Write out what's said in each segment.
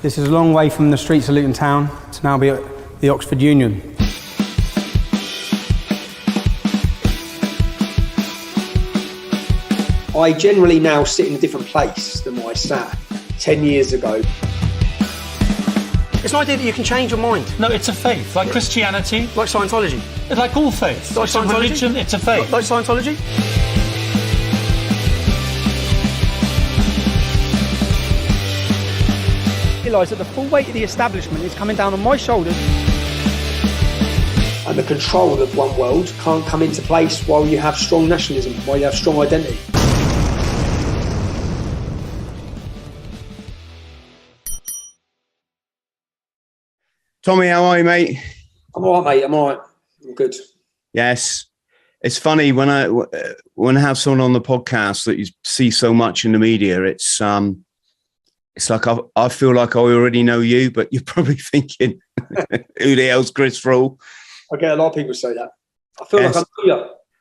This is a long way from the streets of Luton Town to now be at the Oxford Union. I generally now sit in a different place than what I sat 10 years ago. It's an idea that you can change your mind. No, it's a faith, like Christianity. Like Scientology. It's like all faiths. Like it's a Scientology? religion, it's a faith. Like Scientology? I realise that the full weight of the establishment is coming down on my shoulders. And the control of one world can't come into place while you have strong nationalism, while you have strong identity. Tommy, how are you, mate? I'm all right, mate. I'm all right. I'm good. Yes. It's funny when I have someone on the podcast that you see so much in the media, it's like I feel like I already know you, but you're probably thinking, who the hell's Chris Thrall? I get a lot of people say that. I feel like I know you.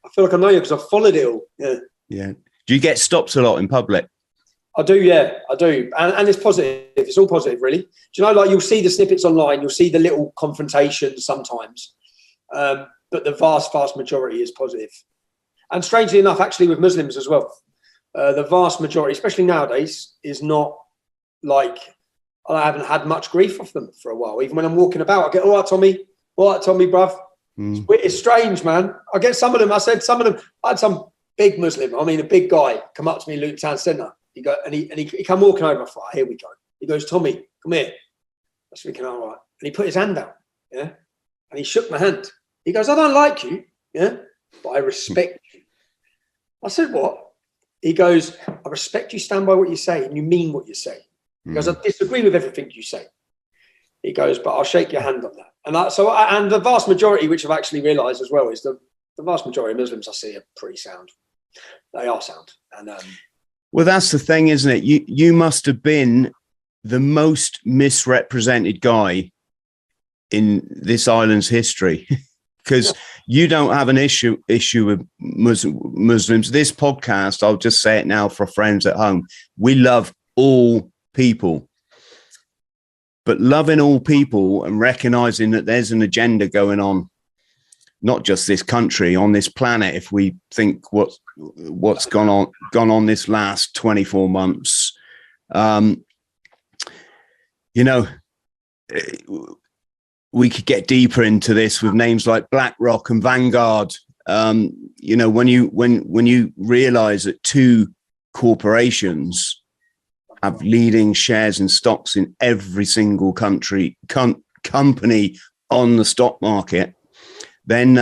I feel like I know you because I've followed it all. Yeah. Yeah. Do you get stopped a lot in public? I do, yeah, I do. And it's positive. It's all positive, really. Do you know, like, you'll see the snippets online, you'll see the little confrontations sometimes, but the vast majority is positive. And strangely enough, actually, with Muslims as well, the vast majority, especially nowadays, is not like, I haven't had much grief off them for a while. Even when I'm walking about, I get, all right, Tommy, bruv. It's strange, man. I get some of them, I had some big Muslim, a big guy, come up to me in Luton Town Centre. He come walking over. I thought, here we go. He goes, Tommy, come here. I was thinking, all right. And he put his hand out, yeah. And he shook my hand. He goes, I don't like you, yeah, but I respect you. I said, what? He goes, I respect you, stand by what you say, and you mean what you say. He goes, I disagree with everything you say. He goes, but I'll shake your hand on that. And the vast majority, which I've actually realised as well, is the vast majority of Muslims I see are pretty sound. They are sound. And well, that's the thing, isn't it? You must have been the most misrepresented guy in this island's history, because you don't have an issue with Muslims. This podcast, I'll just say it now for friends at home, we love all people. But loving all people and recognizing that there's an agenda going on, not just this country, on this planet, if we think what's gone on this last 24 months, we could get deeper into this with names like BlackRock and Vanguard. When you realize that two corporations have leading shares and stocks in every single company on the stock market, then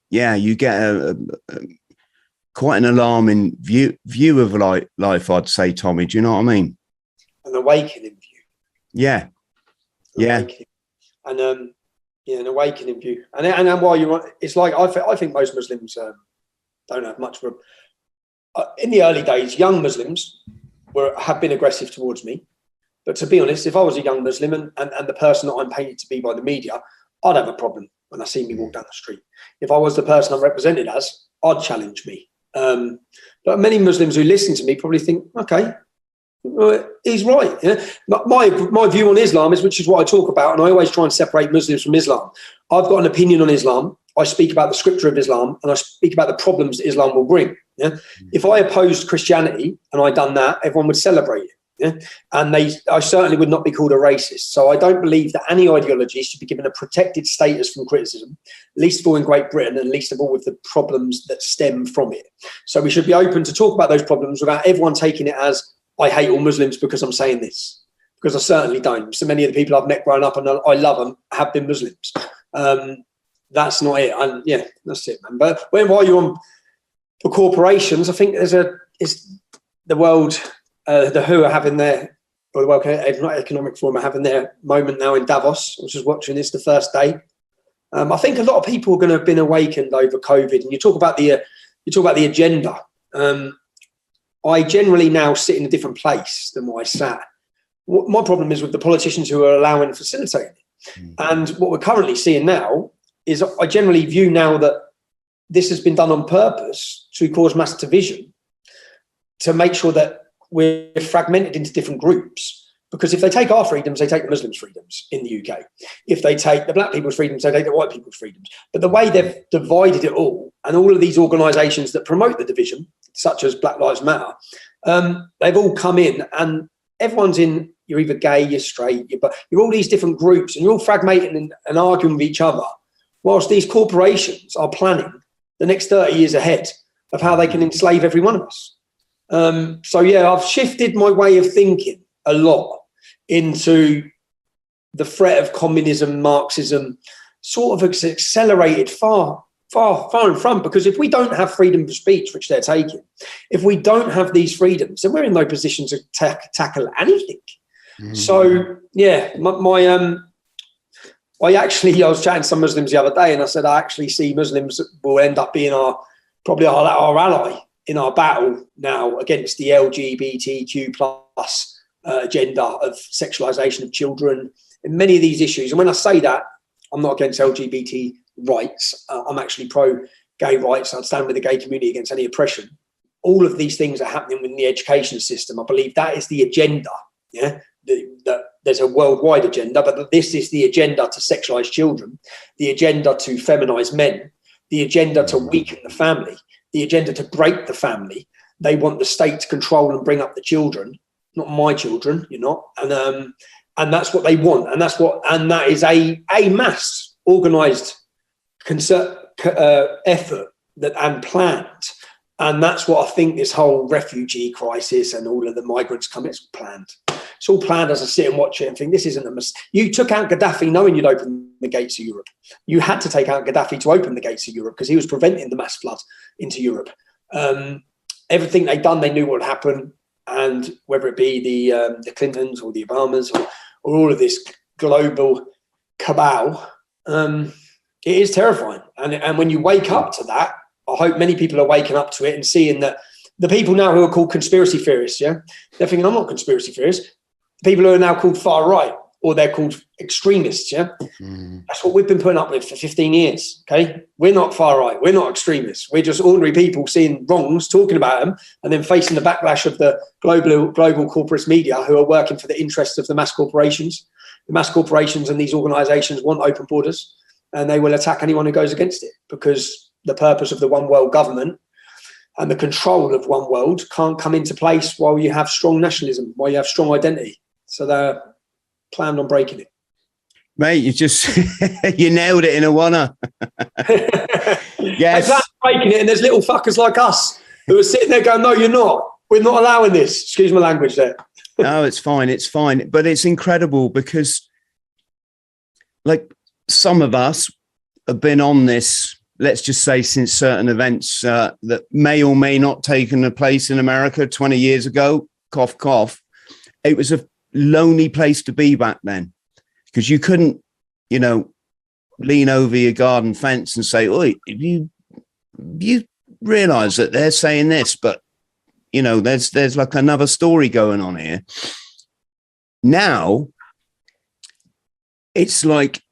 you get quite an alarming view of life, I'd say, Tommy. Do you know what I mean? An awakening view. Yeah. And an awakening view. And while you're on, it's like I think most Muslims don't have much of in the early days, young Muslims have been aggressive towards me. But to be honest, if I was a young Muslim and the person that I'm painted to be by the media, I'd have a problem when I see me walk down the street. If I was the person I'm represented as, I'd challenge me. But many Muslims who listen to me probably think, okay, he's right. Yeah? My view on Islam which is what I talk about, and I always try and separate Muslims from Islam. I've got an opinion on Islam. I speak about the scripture of Islam, and I speak about the problems that Islam will bring. Yeah? If I opposed Christianity and I'd done that, everyone would celebrate it. Yeah? And I certainly would not be called a racist. So I don't believe that any ideology should be given a protected status from criticism, least of all in Great Britain, and least of all with the problems that stem from it. So we should be open to talk about those problems without everyone taking it as, I hate all Muslims because I'm saying this, because I certainly don't. So many of the people I've met growing up and I love them have been Muslims. That's not it. And yeah, that's it, man. But while you're on for corporations, I think there's the world, the WHO are having their, or the World Economic Forum are having their moment now in Davos. I was just watching this the first day. I think a lot of people are going to have been awakened over COVID. And you talk about the agenda. I generally now sit in a different place than what I sat. My problem is with the politicians who are allowing and facilitating it. And what we're currently seeing now is I generally view now that this has been done on purpose to cause mass division, to make sure that we're fragmented into different groups. Because if they take our freedoms, they take the Muslims' freedoms in the UK. If they take the black people's freedoms, they take the white people's freedoms. But the way they've divided it all, and all of these organisations that promote the division, such as Black Lives Matter, they've all come in, and everyone's in, you're either gay, you're straight, you're all these different groups, and you're all fragmenting and arguing with each other, whilst these corporations are planning the next 30 years ahead of how they can enslave every one of us. So yeah, I've shifted my way of thinking a lot into the threat of communism, Marxism, sort of accelerated far in front, because if we don't have freedom of speech, which they're taking, if we don't have these freedoms, then we're in no position to tackle anything. So yeah, I was chatting to some Muslims the other day, and I said I actually see Muslims will end up being probably our ally in our battle now against the LGBTQ plus agenda of sexualization of children and many of these issues. And when I say that, I'm not against LGBT rights. I'm actually pro-gay rights. I stand with the gay community against any oppression. All of these things are happening within the education system. I believe that is the agenda. Yeah, there's a worldwide agenda, but this is the agenda to sexualize children, the agenda to feminize men, the agenda to weaken the family, the agenda to break the family. They want the state to control and bring up the children, not my children, you're not. And that's what they want. And that is a mass organized effort and planned. And that's what I think this whole refugee crisis and all of the migrants come, it's planned. It's all planned as I sit and watch it and think, this isn't a mistake. You took out Gaddafi knowing you'd open the gates of Europe. You had to take out Gaddafi to open the gates of Europe because he was preventing the mass flood into Europe. Everything they'd done, they knew what would happen. And whether it be the Clintons or the Obamas or all of this global cabal, it is terrifying. And when you wake up to that, I hope many people are waking up to it and seeing that the people now who are called conspiracy theorists, yeah, they're thinking, I'm not a conspiracy theorist. People who are now called far right, or they're called extremists, yeah? That's what we've been putting up with for 15 years, okay? We're not far right. We're not extremists. We're just ordinary people seeing wrongs, talking about them, and then facing the backlash of the global corporate media who are working for the interests of the mass corporations. The mass corporations and these organisations want open borders, and they will attack anyone who goes against it, because the purpose of the one world government and the control of one world can't come into place while you have strong nationalism, while you have strong identity. So they're planned on breaking it. Mate, you just, you nailed it in a one-er. Yes. They plan on breaking it, and there's little fuckers like us who are sitting there going, no, you're not. We're not allowing this. Excuse my language there. No, it's fine. It's fine. But it's incredible because, like, some of us have been on this, let's just say, since certain events that may or may not taken place in America 20 years ago, cough, cough. It was a lonely place to be back then, because you couldn't, lean over your garden fence and say, "Oi, you realize that they're saying this, but there's like another story going on here." Now it's like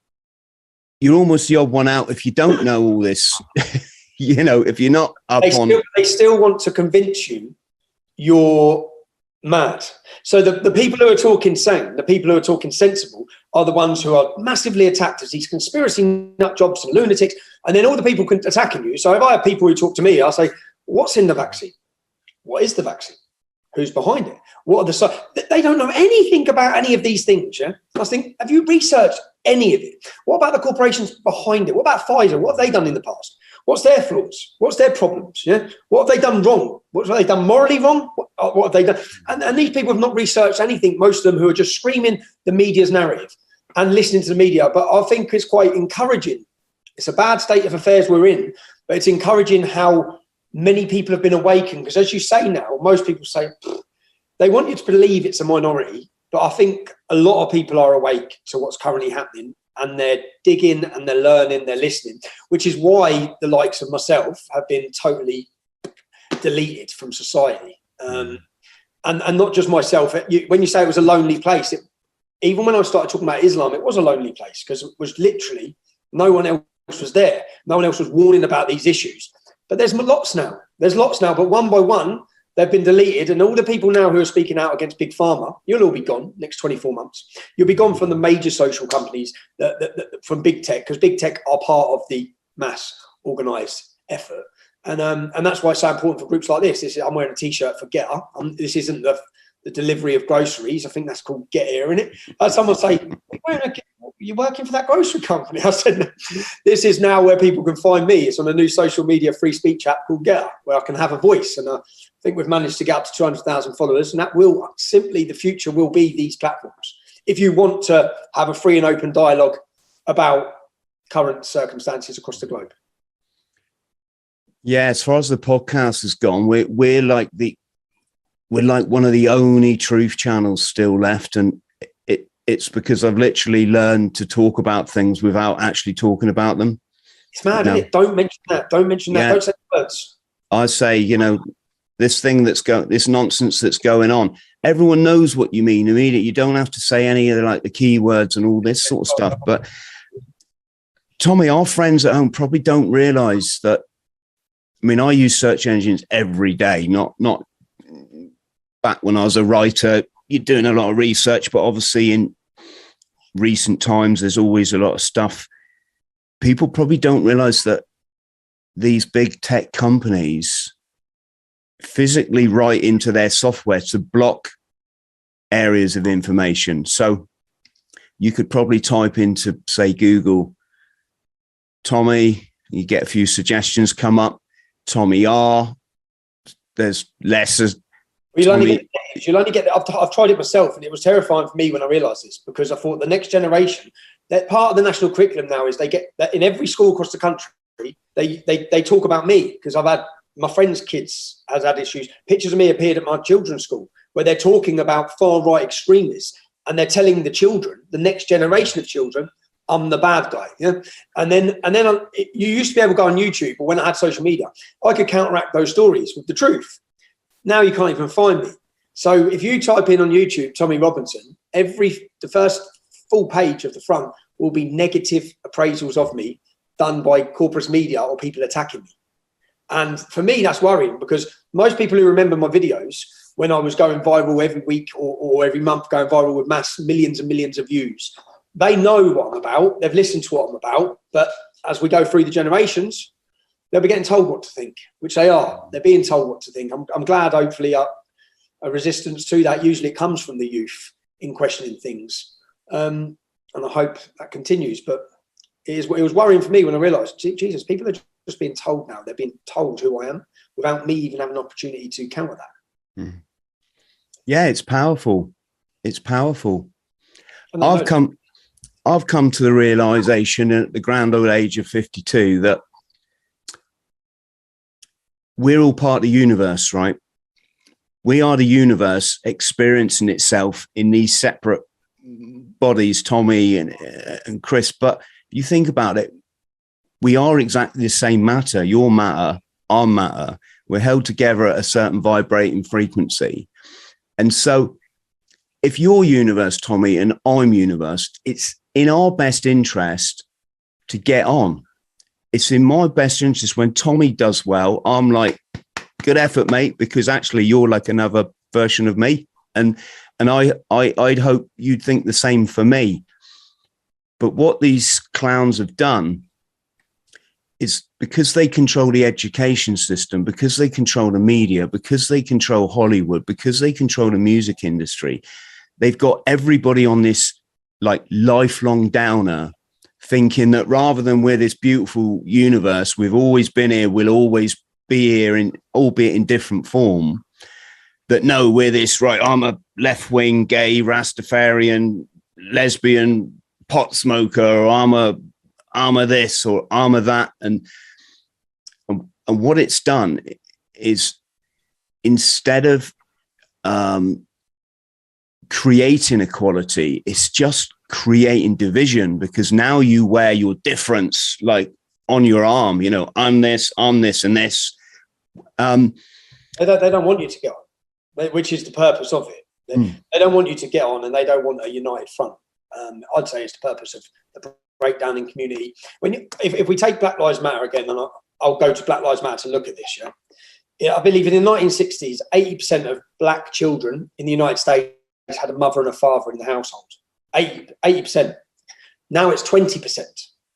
you're almost the odd one out if you don't know all this. If you're not up they still want to convince you you're mad. So the people who are talking sane, the people who are talking sensible, are the ones who are massively attacked as these conspiracy nut jobs and lunatics, and then all the people attacking you. So if I have people who talk to me, I'll say, what's in the vaccine? What is the vaccine? Who's behind it? What are they don't know anything about any of these things, yeah? I was thinking, have you researched any of it? What about the corporations behind it? What about Pfizer? What have they done in the past? What's their flaws? What's their problems? Yeah, what have they done wrong? What have they done morally wrong? What have they done? And these people have not researched anything. Most of them who are just screaming the media's narrative and listening to the media. But I think it's quite encouraging. It's a bad state of affairs we're in, but it's encouraging how many people have been awakened. Because as you say now, most people say they want you to believe it's a minority, but I think a lot of people are awake to what's currently happening. And they're digging and they're learning, they're listening, which is why the likes of myself have been totally deleted from society. And not just myself. When you say it was a lonely place, even when I started talking about Islam, it was a lonely place because it was literally no one else was there. No one else was warning about these issues. But there's lots now. But one by one, They've been deleted, and all the people now who are speaking out against Big Pharma, you'll all be gone next 24 months. You'll be gone from the major social companies, from Big Tech, because Big Tech are part of the mass organised effort. And that's why it's so important for groups like this. I'm wearing a T-shirt for Getter. This isn't the delivery of groceries. I think that's called Get Here, isn't it? Someone say, you're working for that grocery company. I said, no. This is now where people can find me. It's on a new social media free speech app called Getter, where I can have a voice. And I think we've managed to get up to 200,000 followers. And that will simply, the future will be these platforms. If you want to have a free and open dialogue about current circumstances across the globe. Yeah, as far as the podcast has gone, we're like one of the only truth channels still left, and it's because I've literally learned to talk about things without actually talking about them. It's mad, isn't it? Don't mention that. Don't mention that. Yeah. Don't say words. I say, this thing this nonsense that's going on. Everyone knows what you mean immediately. You don't have to say any of the keywords and all this sort of stuff. But Tommy, our friends at home probably don't realise that. I mean, I use search engines every day, not back when I was a writer. You're doing a lot of research, but obviously in recent times, there's always a lot of stuff. People probably don't realize that these big tech companies physically write into their software to block areas of information. So you could probably type into, say, Google, Tommy, you get a few suggestions come up. Tommy R. There's less. You'll only get. I've tried it myself, and it was terrifying for me when I realised this, because I thought the next generation, that part of the national curriculum now is they get that in every school across the country. They talk about me, because I've had my friends' kids has had issues. Pictures of me appeared at my children's school where they're talking about far right extremists, and they're telling the children, the next generation of children, I'm the bad guy. Yeah. And then you used to be able to go on YouTube, or when I had social media, I could counteract those stories with the truth. Now you can't even find me. So if you type in on YouTube, Tommy Robinson, the first full page of the front will be negative appraisals of me done by corporate media or people attacking me. And for me, that's worrying, because most people who remember my videos when I was going viral every week or every month, going viral with mass millions and millions of views, they know what I'm about. They've listened to what I'm about. But as we go through the generations, they'll be getting told what to think, which they are. They're being told what to think. I'm glad, hopefully, a resistance to that usually comes from the youth in questioning things. And I hope that continues. But it was worrying for me when I realised, Jesus, people are just being told now. They're being told who I am without me even having an opportunity to counter that. Yeah, it's powerful. It's powerful. I've come to the realization at the grand old age of 52 that we're all part of the universe, right? We are the universe experiencing itself in these separate bodies, Tommy and Chris. But you think about it, we are exactly the same matter. Your matter, our matter. We're held together at a certain vibrating frequency. And so if you're universe, Tommy, and I'm universe, it's in our best interest to get on. It's in my best interest when Tommy does well, I'm like, good effort, mate, because actually you're like another version of me. And I'd hope you'd think the same for me. But what these clowns have done is, because they control the education system, because they control the media, because they control Hollywood, because they control the music industry, they've got everybody on this like lifelong downer, thinking that rather than we're this beautiful universe, we've always been here, we'll always be here, in albeit in different form, that no, we're this, right, I'm a left-wing gay Rastafarian lesbian pot smoker, or I'm a this or I'm a that, and what it's done is, instead of creating equality, it's just creating division, because now you wear your difference like on your arm, I'm this, and this. They don't want you to get on, which is the purpose of it. They don't want you to get on, and they don't want a united front. I'd say it's the purpose of the breakdown in community. If we take Black Lives Matter again, and I'll go to Black Lives Matter to look at this, yeah. I believe in the 1960s, 80% of black children in the United States had a mother and a father in the household. 80%. Now it's 20%.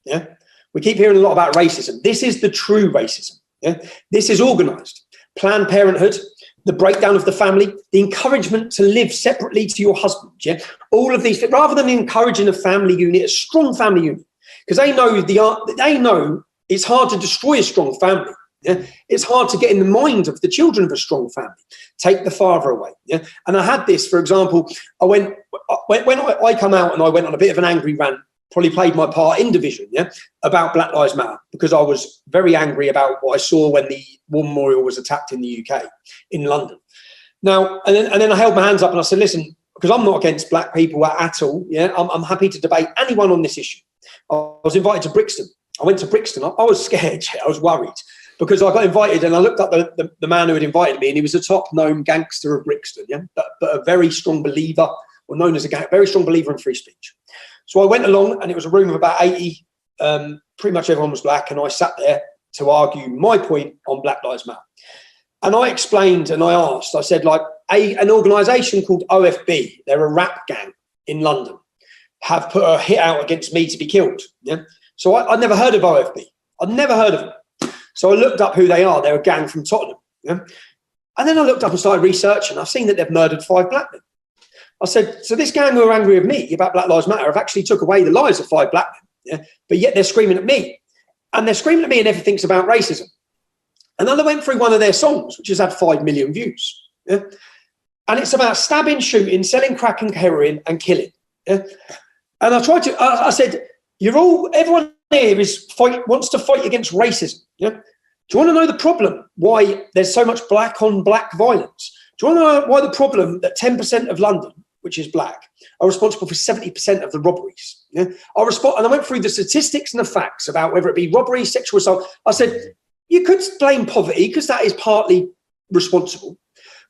Yeah. We keep hearing a lot about racism. This is the true racism. Yeah. This is organized. Planned Parenthood, the breakdown of the family, the encouragement to live separately to your husband. Yeah. All of these, rather than encouraging a family unit, a strong family unit, because they know it's hard to destroy a strong family. Yeah, it's hard to get in the mind of the children of a strong family. Take the father away. Yeah, and I had this, for example. When I come out and I went on a bit of an angry rant, probably played my part in Division. Yeah, about Black Lives Matter, because I was very angry about what I saw when the War Memorial was attacked in the UK, in London. Now, and then I held my hands up and I said, listen, because I'm not against black people at all. Yeah, I'm happy to debate anyone on this issue. I was invited to Brixton. I went to Brixton. I was scared. I was worried. Because I got invited and I looked up the man who had invited me, and he was a top-known gangster of Brixton, yeah, but a very strong believer, or known as a very strong believer in free speech. So I went along, and it was a room of about 80. Pretty much everyone was black, and I sat there to argue my point on Black Lives Matter. And I explained and I asked, I said, like, an organisation called OFB, they're a rap gang in London, have put a hit out against me to be killed. Yeah. So I'd never heard of OFB. I'd never heard of them. So I looked up who they are. They're a gang from Tottenham. Yeah? And then I looked up and started researching. I've seen that they've murdered 5 black men. I said, so this gang who are angry with me about Black Lives Matter have actually took away the lives of 5 black men. Yeah? But yet they're screaming at me. And they're screaming at me and everything's about racism. And then I went through one of their songs, which has had 5 million views. Yeah? And it's about stabbing, shooting, selling crack and heroin and killing. Yeah? And I said, everyone here wants to fight against racism. Yeah? Do you want to know the problem why there's so much black on black violence? Do you want to know why the problem that 10% of London, which is black, are responsible for 70% of the robberies? Yeah? And I went through the statistics and the facts about whether it be robbery, sexual assault. I said, you could blame poverty because that is partly responsible.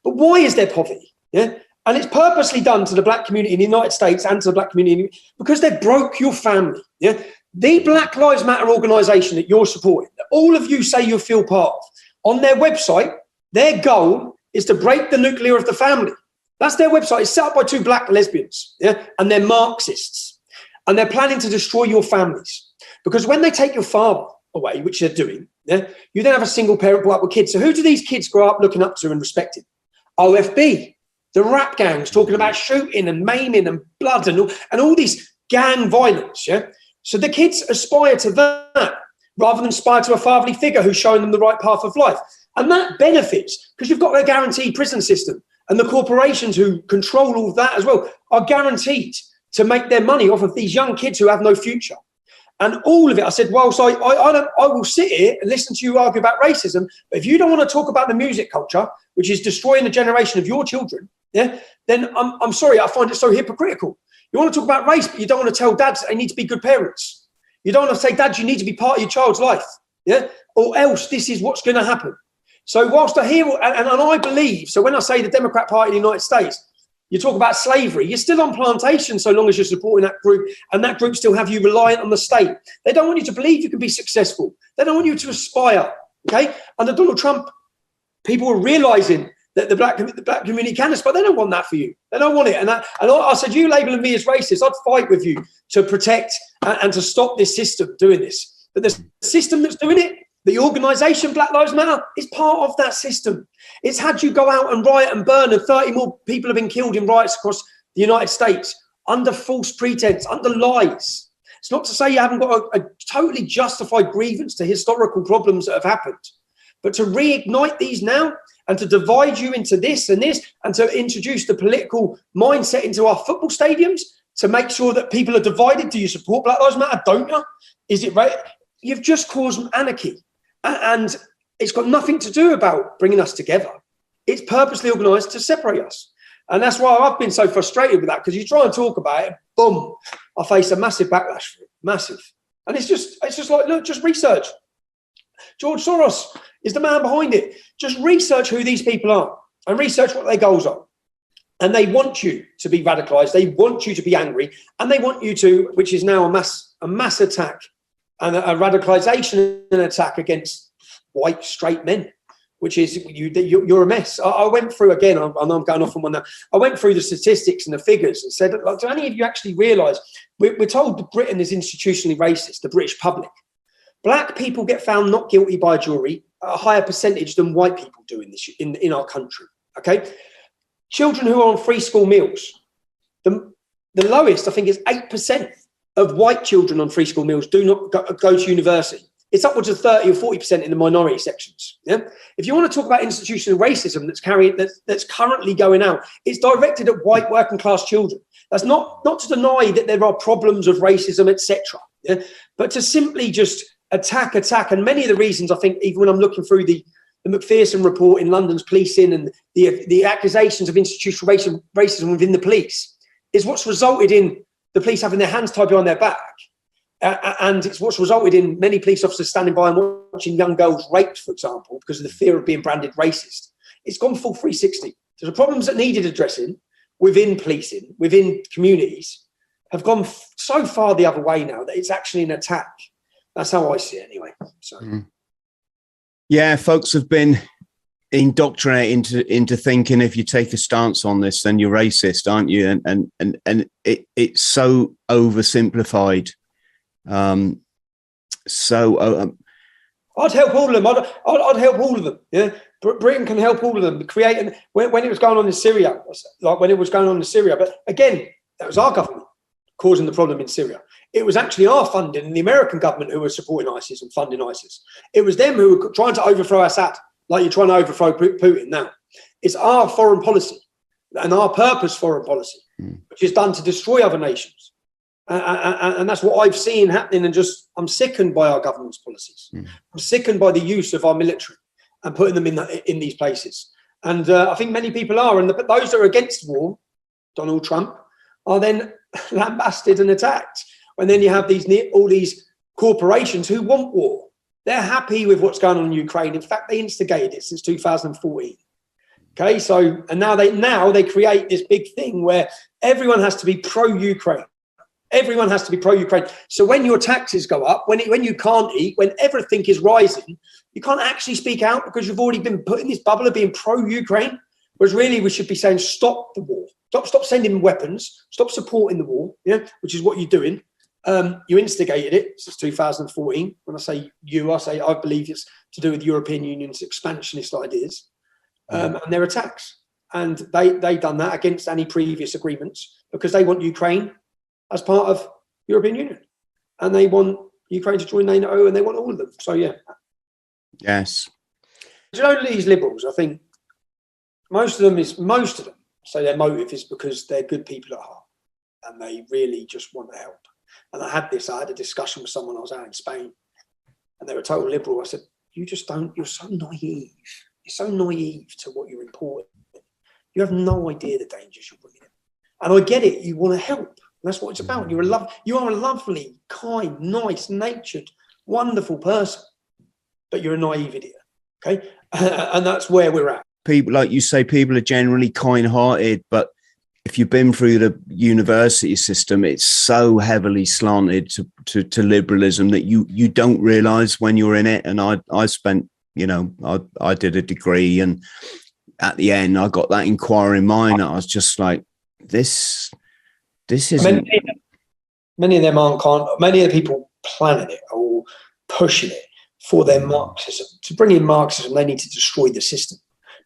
But why is there poverty? Yeah? And it's purposely done to the black community in the United States and to the black community because they broke your family. Yeah? The Black Lives Matter organisation that you're supporting, that all of you say you feel part of, on their website, their goal is to break the nuclear of the family. That's their website. It's set up by 2 black lesbians, yeah? And they're Marxists. And they're planning to destroy your families. Because when they take your father away, which they're doing, yeah, you then have a single parent brought up with kids. So who do these kids grow up looking up to and respecting? OFB, the rap gangs talking about shooting and maiming and blood and all these gang violence, yeah? So the kids aspire to that rather than aspire to a fatherly figure who's showing them the right path of life. And that benefits because you've got a guaranteed prison system, and the corporations who control all of that as well are guaranteed to make their money off of these young kids who have no future. And all of it, I said, well, so I will sit here and listen to you argue about racism, but if you don't want to talk about the music culture, which is destroying the generation of your children, yeah, then I'm sorry, I find it so hypocritical. You want to talk about race, but you don't want to tell dads they need to be good parents. You don't want to say, dads, you need to be part of your child's life, yeah, or else this is what's going to happen. So whilst I hear, and I believe, so when I say the Democrat Party in the United States, you talk about slavery, you're still on plantation so long as you're supporting that group, and that group still have you reliant on the state. They don't want you to believe you can be successful. They don't want you to aspire, okay? Under Donald Trump, people are realising that the black community can aspire. They don't want that for you. They don't want it. And I said, you labeling me as racist, I'd fight with you to protect and to stop this system doing this. But the system that's doing it, the organisation Black Lives Matter, is part of that system. It's had you go out and riot and burn, and 30 more people have been killed in riots across the United States under false pretense, under lies. It's not to say you haven't got a totally justified grievance to historical problems that have happened, but to reignite these now and to divide you into this and this and to introduce the political mindset into our football stadiums to make sure that people are divided. Do you support Black Lives Matter? Don't you? Is it right? You've just caused anarchy. And it's got nothing to do about bringing us together. It's purposely organised to separate us. And that's why I've been so frustrated with that, because you try and talk about it, boom, I face a massive backlash for it, massive. And it's just like, look, just research. George Soros is the man behind it. Just research who these people are and research what their goals are. And they want you to be radicalised. They want you to be angry. And they want you to, which is now a mass attack and a radicalisation and attack against white straight men. which is you're a mess. I went through, again, and I'm going off on one now. I went through the statistics and the figures and said, like, do any of you actually realise we're told that Britain is institutionally racist, the British public? Black people get found not guilty by a jury at a higher percentage than white people do in our country. Okay, children who are on free school meals, the lowest, I think, is 8% of white children on free school meals do not go to university. It's upwards of 30 or 40% in the minority sections. Yeah. If you want to talk about institutional racism that's currently going out, it's directed at white working class children. That's not to deny that there are problems of racism, etc. Yeah, but to simply just attack. And many of the reasons, I think, even when I'm looking through the McPherson report in London's policing and the accusations of institutional racism within the police, is what's resulted in the police having their hands tied behind their back. And it's what's resulted in many police officers standing by and watching young girls raped, for example, because of the fear of being branded racist. It's gone full 360. So the problems that needed addressing within policing, within communities, have gone so far the other way now that it's actually an attack. That's how I see it anyway. So, yeah, folks have been indoctrinated into thinking if you take a stance on this, then you're racist, aren't you? And it's so oversimplified. I'd help all of them. I'd help all of them. Yeah, Britain can help all of them. Creating when it was going on in Syria, But again, that was our government causing the problem in Syria. It was actually our funding and the American government who were supporting ISIS and funding ISIS. It was them who were trying to overthrow Assad, like you're trying to overthrow Putin now. It's our foreign policy and our purpose foreign policy, which is done to destroy other nations. And that's what I've seen happening, and I'm sickened by our government's policies. I'm sickened by the use of our military and putting them in these places. And I think many people are. But those that are against war, Donald Trump, are then lambasted and attacked. And then you have all these corporations who want war. They're happy with what's going on in Ukraine. In fact, they instigated it since 2014. Okay, so and now they create this big thing where everyone has to be pro-Ukraine. Everyone has to be pro-Ukraine. So when your taxes go up, when you can't eat, when everything is rising, you can't actually speak out because you've already been put in this bubble of being pro-Ukraine. Whereas really we should be saying stop the war. Stop sending weapons. Stop supporting the war. Yeah, which is what you're doing. You instigated it since 2014. When I say you, I believe it's to do with the European Union's expansionist ideas and their attacks. And they done that against any previous agreements because they want Ukraine as part of European Union, and they want Ukraine to join NATO, and they want all of them. So yeah. Yes. Do you know these liberals? I think most of them say their motive is because they're good people at heart, and they really just want to help. And I had a discussion with someone. I was out in Spain, and they were total liberal. I said, "You just don't. You're so naive. You're so naive to what you're importing. You have no idea the dangers you're bringing in." And I get it. You want to help. That's what it's about. You are a lovely, kind, nice, natured, wonderful person, but you're a naive idiot. Okay, and that's where we're at. People, like you say, people are generally kind-hearted, but if you've been through the university system, it's so heavily slanted to liberalism that you don't realise when you're in it. And I spent, I did a degree, and at the end, I got that inquiring mind. I was just like, this isn't. Many of them aren't. Many of the people planning it or pushing it for their Marxism. To bring in Marxism, they need to destroy the system,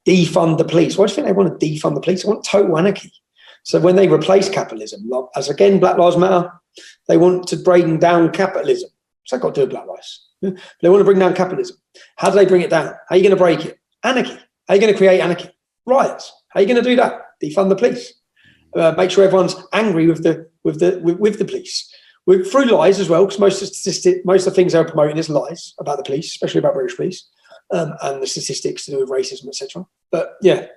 defund the police. Why do you think they want to defund the police? They want total anarchy. So when they replace capitalism, as again, Black Lives Matter, they want to bring down capitalism. What's that got to do with Black Lives? They want to bring down capitalism. How do they bring it down? How are you going to break it? Anarchy. How are you going to create anarchy? Riots. How are you going to do that? Defund the police. Make sure everyone's angry with the police, through lies as well, because most of the things they're promoting is lies about the police, especially about British police, and the statistics to do with racism, etc. But yeah,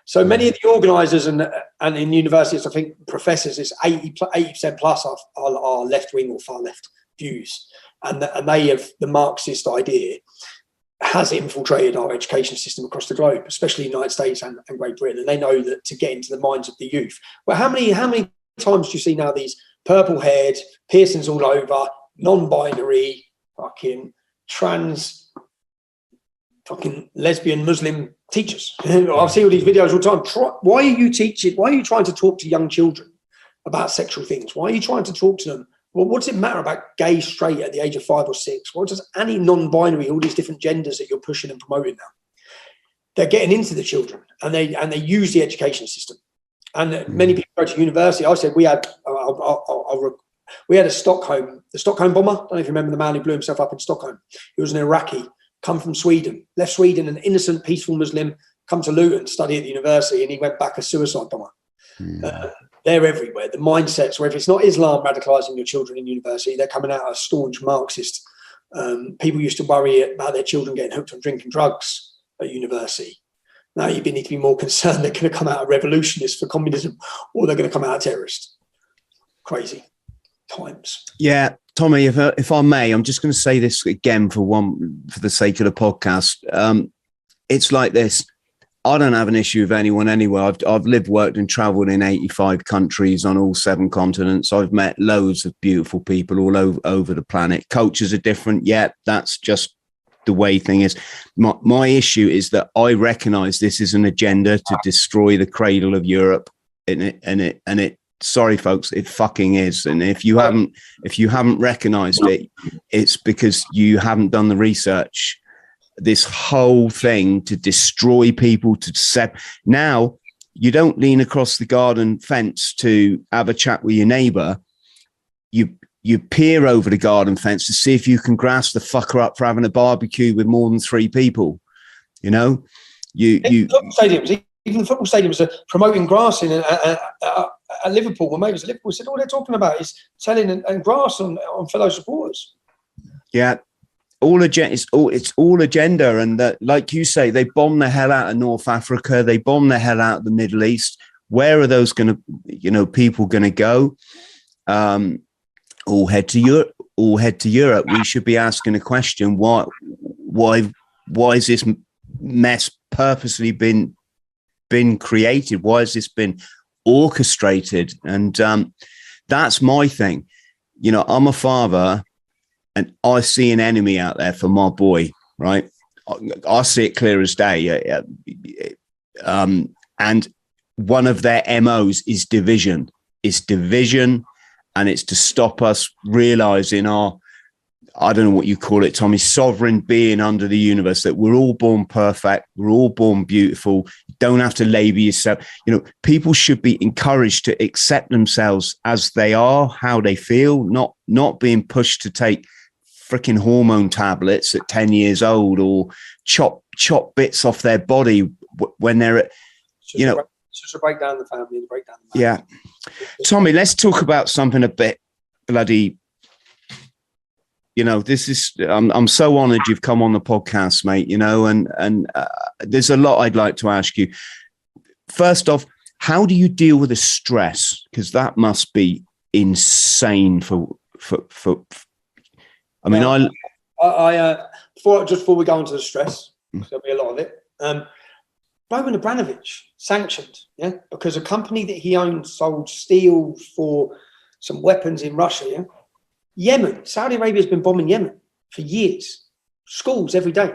so many of the organisers and in universities, I think professors, is 80% plus are left wing or far left views, and they have the Marxist idea has infiltrated our education system across the globe, especially the United States and Great Britain. And they know that to get into the minds of the youth. Well, how many times do you see now these purple-haired, piercings all over, non-binary, fucking trans fucking lesbian Muslim teachers. I see all these videos all the time. Why are you teaching? Why are you trying to talk to young children about sexual things? Why are you trying to talk to them? Well, what does it matter about gay, straight at the age of 5 or 6? What does any non-binary, all these different genders that you're pushing and promoting now? They're getting into the children, and they use the education system. And many people go to university. I said we had a the Stockholm bomber. I don't know if you remember the man who blew himself up in Stockholm. He was an Iraqi, come from Sweden, left Sweden, an innocent, peaceful Muslim, come to Luton, study at the university, and he went back a suicide bomber. They're everywhere. The mindsets, where if it's not Islam radicalising your children in university, they're coming out as staunch Marxist. People used to worry about their children getting hooked on drinking drugs at university. Now you need to be more concerned they're going to come out a revolutionist for communism, or they're going to come out a terrorist. Crazy times. Yeah, Tommy, if I may, I'm just going to say this again for the sake of the podcast. It's like this. I don't have an issue with anyone anywhere. I've lived, worked and travelled in 85 countries on all 7 continents. I've met loads of beautiful people all over the planet. Cultures are different, yet that's just the way thing is. My issue is that I recognise this is an agenda to destroy the cradle of Europe, and it. Sorry, folks, it fucking is. And if you haven't recognised it, it's because you haven't done the research. This whole thing to destroy people, now you don't lean across the garden fence to have a chat with your neighbour. You peer over the garden fence to see if you can grasp the fucker up for having a barbecue with more than 3 people. You know, Even the football stadiums are promoting grassing at Liverpool. When maybe it was Liverpool, said all they're talking about is selling and grass on fellow supporters. Yeah. It's all agenda, and that, like you say, they bomb the hell out of North Africa, they bomb the hell out of the Middle East. Where are those people going to go? All head to Europe. We should be asking a question: why is this mess purposely been created? Why has this been orchestrated? And that's my thing. I'm a father. And I see an enemy out there for my boy, right? I see it clear as day. And one of their MOs is division. It's division, and it's to stop us realizing our, I don't know what you call it, Tommy, sovereign being under the universe, that we're all born perfect. We're all born beautiful. You don't have to label yourself. People should be encouraged to accept themselves as they are, how they feel, not being pushed to take freaking hormone tablets at 10 years old, or chop bits off their body when they're at, It's just to break down the family and break down the marriage. Yeah. Tommy, let's talk about something a bit bloody, this is, I'm so honored you've come on the podcast, mate, and there's a lot I'd like to ask you. First off, how do you deal with the stress? Because that must be insane for I mean, before we go into the stress, because there'll be a lot of it. Roman Abramovich sanctioned, because a company that he owned sold steel for some weapons in Russia. Yeah? Yemen, Saudi Arabia has been bombing Yemen for years. Schools every day,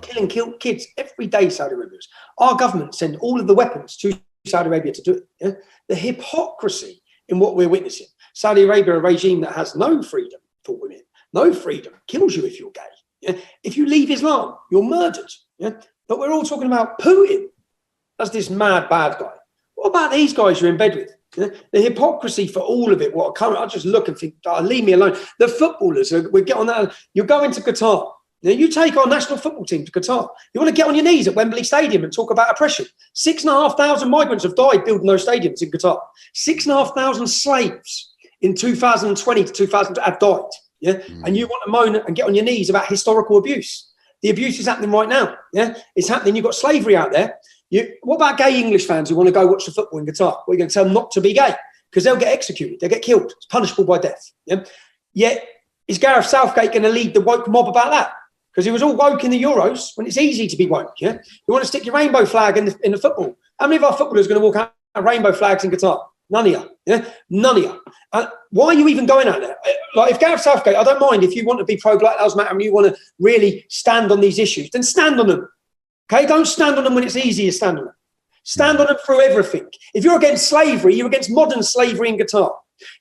killing kids every day. Saudi Arabia. Our government send all of the weapons to Saudi Arabia to do it. Yeah? The hypocrisy in what we're witnessing. Saudi Arabia, a regime that has no freedom for women. No freedom, kills you if you're gay. Yeah? If you leave Islam, you're murdered. Yeah? But we're all talking about Putin as this mad, bad guy. What about these guys you're in bed with? Yeah? The hypocrisy for all of it. I just look and think, leave me alone. The footballers, we get on that. You're going to Qatar. Now, you take our national football team to Qatar. You want to get on your knees at Wembley Stadium and talk about oppression. 6,500 migrants have died building those stadiums in Qatar. 6,500 slaves in 2020 to 2000 have died. Yeah, and you want to moan and get on your knees about historical abuse. The abuse is happening right now. Yeah, it's happening. You've got slavery out there. What about gay English fans who want to go watch the football in Qatar? What are you going to tell them not to be gay? Because they'll get executed. They'll get killed. It's punishable by death. Yeah. Yet, is Gareth Southgate going to lead the woke mob about that? Because he was all woke in the Euros when it's easy to be woke. Yeah, you want to stick your rainbow flag in the football. How many of our footballers are going to walk out with rainbow flags in Qatar? None of you. Yeah, none of you. Why are you even going out there? like if Gareth Southgate, I don't mind if you want to be pro Black Lives Matter and you want to really stand on these issues, then stand on them. Okay, don't stand on them when it's easy to stand on them. Stand on them through everything. If you're against slavery, you're against modern slavery in Qatar.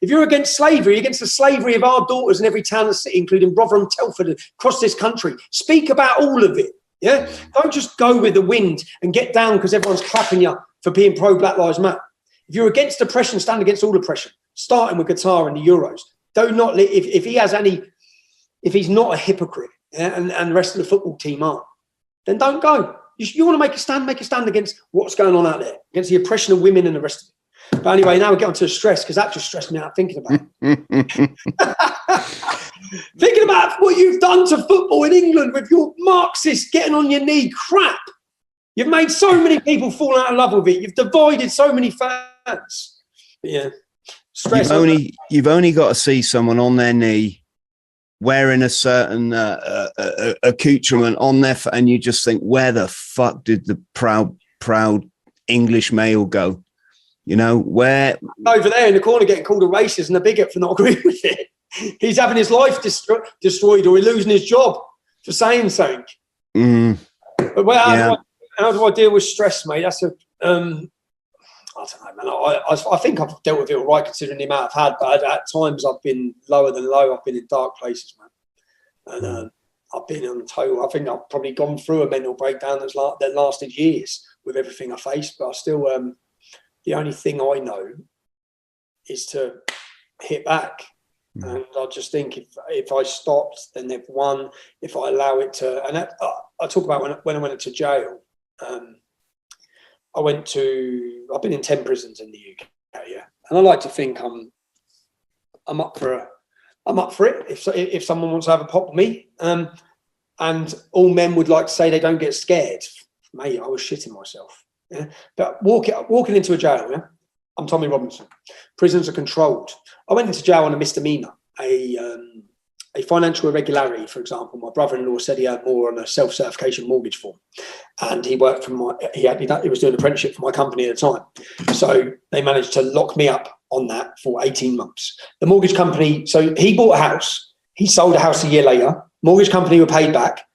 If you're against slavery, you're against the slavery of our daughters in every town and city, including Rotherham, Telford, across this country. Speak about all of it. Yeah, don't just go with the wind and get down because everyone's clapping you for being pro Black Lives Matter. If you're against oppression, stand against all oppression, starting with Qatar and the Euros. Do not if he has any, if he's not a hypocrite, yeah, and the rest of the football team aren't, then don't go. You want to make a stand against what's going on out there, against the oppression of women and the rest of it. But anyway, now we get on to stress, because that just stressed me out thinking about it. Thinking about what you've done to football in England with your Marxist getting on your knee crap. You've made so many people fall out of love with it. You've divided so many fans. But yeah, stress. You've only got to see someone on their knee wearing a certain accoutrement on their, and you just think, where the fuck did the proud English male go? You know, where over there in the corner getting called a racist and a bigot for not agreeing with it. He's having his life destroyed, or he's losing his job for saying something. But how do I deal with stress, mate? That's a I don't know, man. I think I've dealt with it all right, considering the amount I've had. But at times I've been lower than low. I've been in dark places, man. And I've been on total. I think I've probably gone through a mental breakdown that lasted years with everything I faced. But I still, the only thing I know is to hit back. And I just think if I stopped, then they've won. If I allow it to, and I talk about when I went into jail. I've been in 10 prisons in the UK, yeah, and I like to think I'm up for it. If someone wants to have a pop with me, and all men would like to say they don't get scared, mate, I was shitting myself. Yeah, but walking into a jail, yeah. I'm Tommy Robinson. Prisons are controlled. I went into jail on a misdemeanor, a financial irregularity, for example. My brother-in-law said he had more on a self-certification mortgage form, and he worked for he was doing an apprenticeship for my company at the time. So they managed to lock me up on that for 18 months. The mortgage company, so he bought a house, he sold a house a year later. Mortgage company were paid back.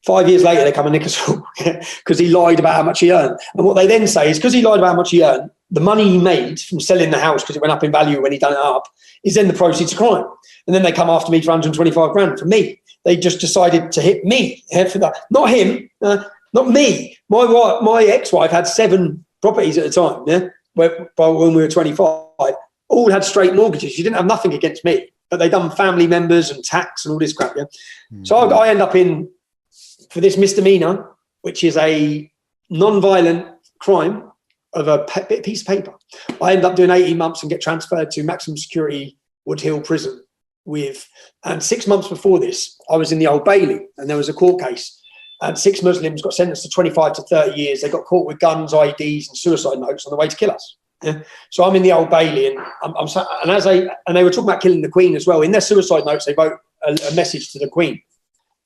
5 years later, they come and nick us all because he lied about how much he earned. And what they then say is because he lied about how much he earned, the money he made from selling the house, because it went up in value when he done it up, is then the proceeds of crime. And then they come after me for 125 grand for me. They just decided to hit me for that. Not him, not me. My ex-wife had 7 properties at the time, yeah, when we were 25. All had straight mortgages. She didn't have nothing against me, but they done family members and tax and all this crap, yeah. So I end up in, for this misdemeanor, which is a non-violent crime of a piece of paper, I end up doing 18 months and get transferred to maximum security Wood Hill prison and 6 months before this, I was in the Old Bailey and there was a court case and 6 Muslims got sentenced to 25 to 30 years. They got caught with guns, IEDs and suicide notes on the way to kill us. Yeah. So I'm in the Old Bailey and they were talking about killing the Queen as well. In their suicide notes, they wrote a message to the Queen.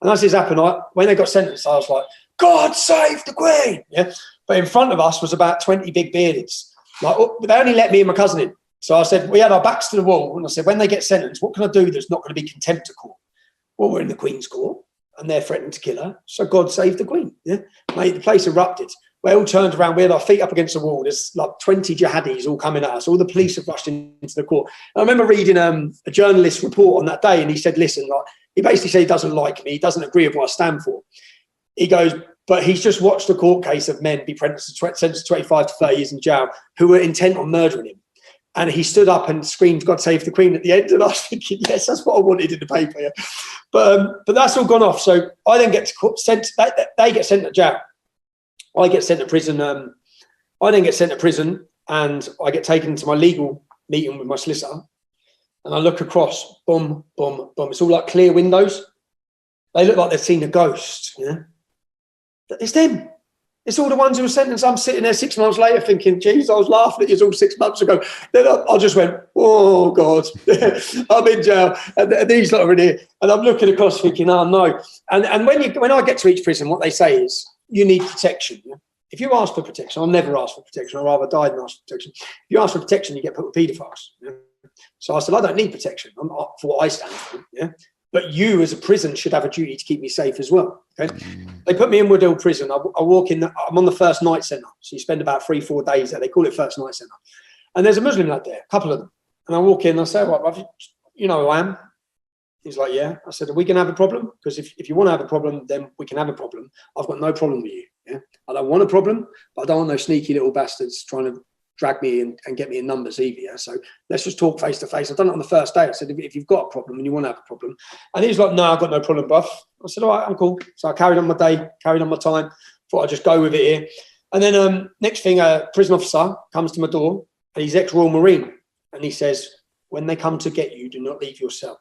And as this happened, when they got sentenced, I was like, God save the Queen. Yeah. But in front of us was about 20 big beardies. Like, they only let me and my cousin in. So I said, we had our backs to the wall. And I said, when they get sentenced, what can I do that's not going to be contempt of court? Well, we're in the Queen's court and they're threatening to kill her. So God save the Queen. Yeah. Mate, the place erupted. We all turned around. We had our feet up against the wall. There's like 20 jihadis all coming at us. All the police have rushed into the court. And I remember reading a journalist's report on that day. And he said, listen, he basically said he doesn't like me. He doesn't agree with what I stand for. He goes, but he's just watched a court case of men be sentenced to 25 to 30 years in jail who were intent on murdering him. And he stood up and screamed, God save the Queen at the end. And I was thinking, yes, that's what I wanted in the paper. Yeah. But that's all gone off. So I then get they get sent to jail. I get sent to prison. I then get sent to prison and I get taken to my legal meeting with my solicitor. And I look across, boom, boom, boom. It's all like clear windows. They look like they've seen a ghost. Yeah? It's them. It's all the ones who were sentenced. I'm sitting there 6 months later thinking, geez, I was laughing at you all 6 months ago. Then I just went, oh, God, I'm in jail. And these lot are in here. And I'm looking across thinking, oh, no. And when I get to each prison, what they say is, you need protection. Yeah? If you ask for protection, I'll never ask for protection. I'd rather die than ask for protection. If you ask for protection, you get put with paedophiles. Yeah? So I said, I don't need protection. I'm up for what I stand for. Yeah. But you as a prison should have a duty to keep me safe as well. Okay. They put me in Woodhill prison. I walk in, I'm on the first night centre. So you spend about 3-4 days there. They call it first night centre. And there's a Muslim lad there, a couple of them. And I walk in and I say, right, bruv, you know who I am? He's like, yeah. I said, are we going to have a problem? Because if you want to have a problem, then we can have a problem. I've got no problem with you. Yeah. I don't want a problem, but I don't want no sneaky little bastards trying to drag me in and get me in numbers either. Yeah? So let's just talk face to face. I've done it on the first day. I said, if you've got a problem and you want to have a problem. And he was like, no, I've got no problem, bruv. I said, all right, I'm cool. So I carried on my day, carried on my time. Thought I'd just go with it here. And then next thing, a prison officer comes to my door and he's ex-Royal Marine. And he says, when they come to get you, do not leave your cell.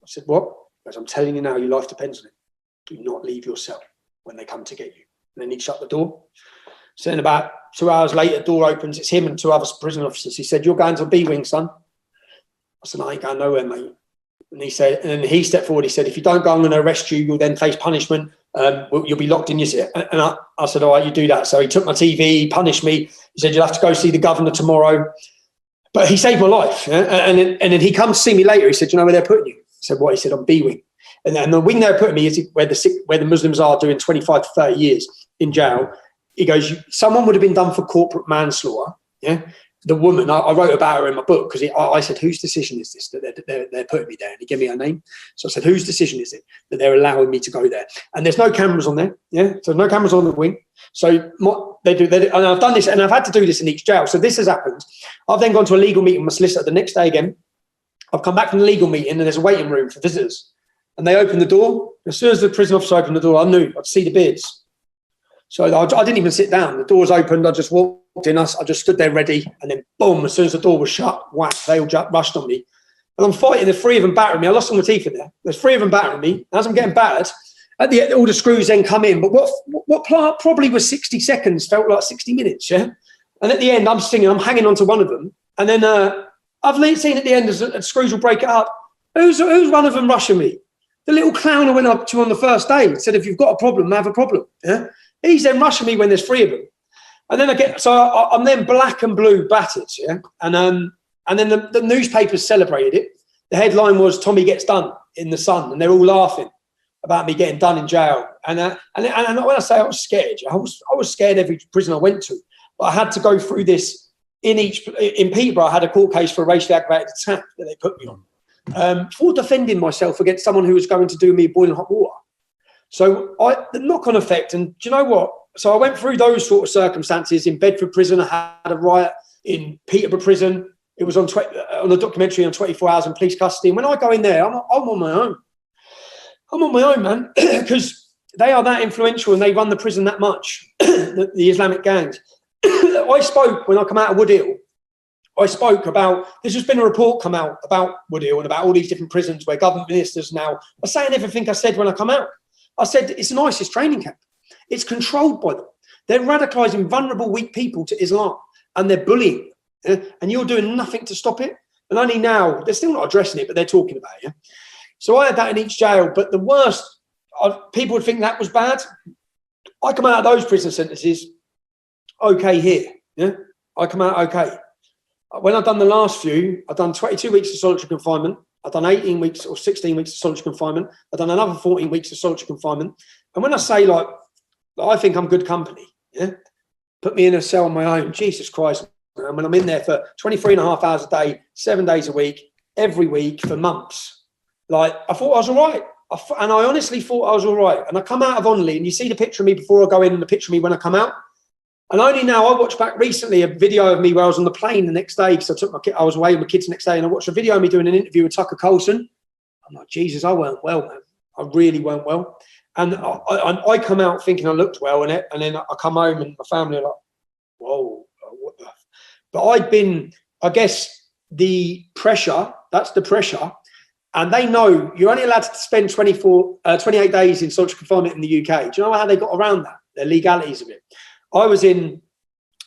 I said, what? Because I'm telling you now, your life depends on it. Do not leave your cell when they come to get you. And then he shut the door. So then about 2 hours later, the door opens. It's him and 2 other prison officers. He said, you're going to B-Wing, son. I said, I ain't going nowhere, mate. And he said, and he stepped forward. He said, if you don't go, I'm going to arrest you. You'll then face punishment. You'll be locked in your cell. And I said, all right, you do that. So he took my TV, he punished me. He said, you'll have to go see the governor tomorrow. But he saved my life. Yeah? And then he comes to see me later. He said, you know where they're putting you? I said, what? He said, on B-Wing. And the wing they're putting me is where the Muslims are doing 25 to 30 years in jail. He goes, someone would have been done for corporate manslaughter. Yeah. The woman, I wrote about her in my book because I said, whose decision is this that they're putting me there? And he gave me her name. So I said, whose decision is it that they're allowing me to go there? And there's no cameras on there. Yeah. So no cameras on the wing. So they do, and I've done this and I've had to do this in each jail. So this has happened. I've then gone to a legal meeting with my solicitor the next day again. I've come back from the legal meeting and there's a waiting room for visitors. And they opened the door. As soon as the prison officer opened the door, I knew I'd see the beards. So I didn't even sit down. The door was opened. I just walked in. I just stood there ready. And then boom, as soon as the door was shut, whack, they all rushed on me. And I'm fighting. The three of them battering me. I lost all my teeth in there. There's three of them battering me. As I'm getting battered, at the end, all the screws then come in. But what probably was 60 seconds felt like 60 minutes, yeah? And at the end, I'm hanging on to one of them. And then I've seen at the end, as the screws will break it up. Who's one of them rushing me? The little clown I went up to on the first day said, if you've got a problem, have a problem, yeah? He's then rushing me when there's three of them. And then I'm then black and blue battered, yeah? And then the newspapers celebrated it. The headline was, Tommy gets done in the Sun. And they're all laughing about me getting done in jail. And when I say I was scared, I was scared every prison I went to. But I had to go through this in Peterborough. I had a court case for a racially aggravated attack that they put me on for defending myself against someone who was going to do me boiling hot water. So the knock-on effect, and do you know what? So I went through those sort of circumstances in Bedford prison. I had a riot in Peterborough prison. It was on a documentary on 24 hours in police custody. And when I go in there, I'm on my own. I'm on my own, man, because they are that influential and they run the prison that much, the Islamic gangs. I spoke when I come out of Woodhill. I spoke about, there's just been a report come out about Woodhill and about all these different prisons where government ministers now are saying everything I said when I come out. I said, it's an ISIS training camp. It's controlled by them. They're radicalising vulnerable, weak people to Islam and they're bullying. Yeah? And you're doing nothing to stop it. And only now, they're still not addressing it, but they're talking about it. Yeah? So I had that in each jail. But the worst, people would think that was bad. I come out of those prison sentences okay here. Yeah, I come out okay. When I've done the last few, I've done 22 weeks of solitary confinement. I've done 18 weeks or 16 weeks of solitary confinement. I've done another 14 weeks of solitary confinement. And when I say, like, I think I'm good company, yeah, put me in a cell on my own, Jesus Christ, man, when I'm in there for 23 and a half hours a day, 7 days a week, every week for months, like, I thought I was all right. And I honestly thought I was all right. And I come out of Onley, and you see the picture of me before I go in and the picture of me when I come out. And only now, I watched back recently a video of me where I was on the plane the next day because I was away with my kids the next day, and I watched a video of me doing an interview with Tucker Carlson. I'm like, Jesus, I weren't well, man. I really weren't well. And I come out thinking I looked well in it, and then I come home and my family are like, whoa, what the? But I'd been, I guess, the pressure, that's the pressure. And they know you're only allowed to spend 28 days in solitary confinement in the UK. Do you know how they got around that? The legalities of it. I was in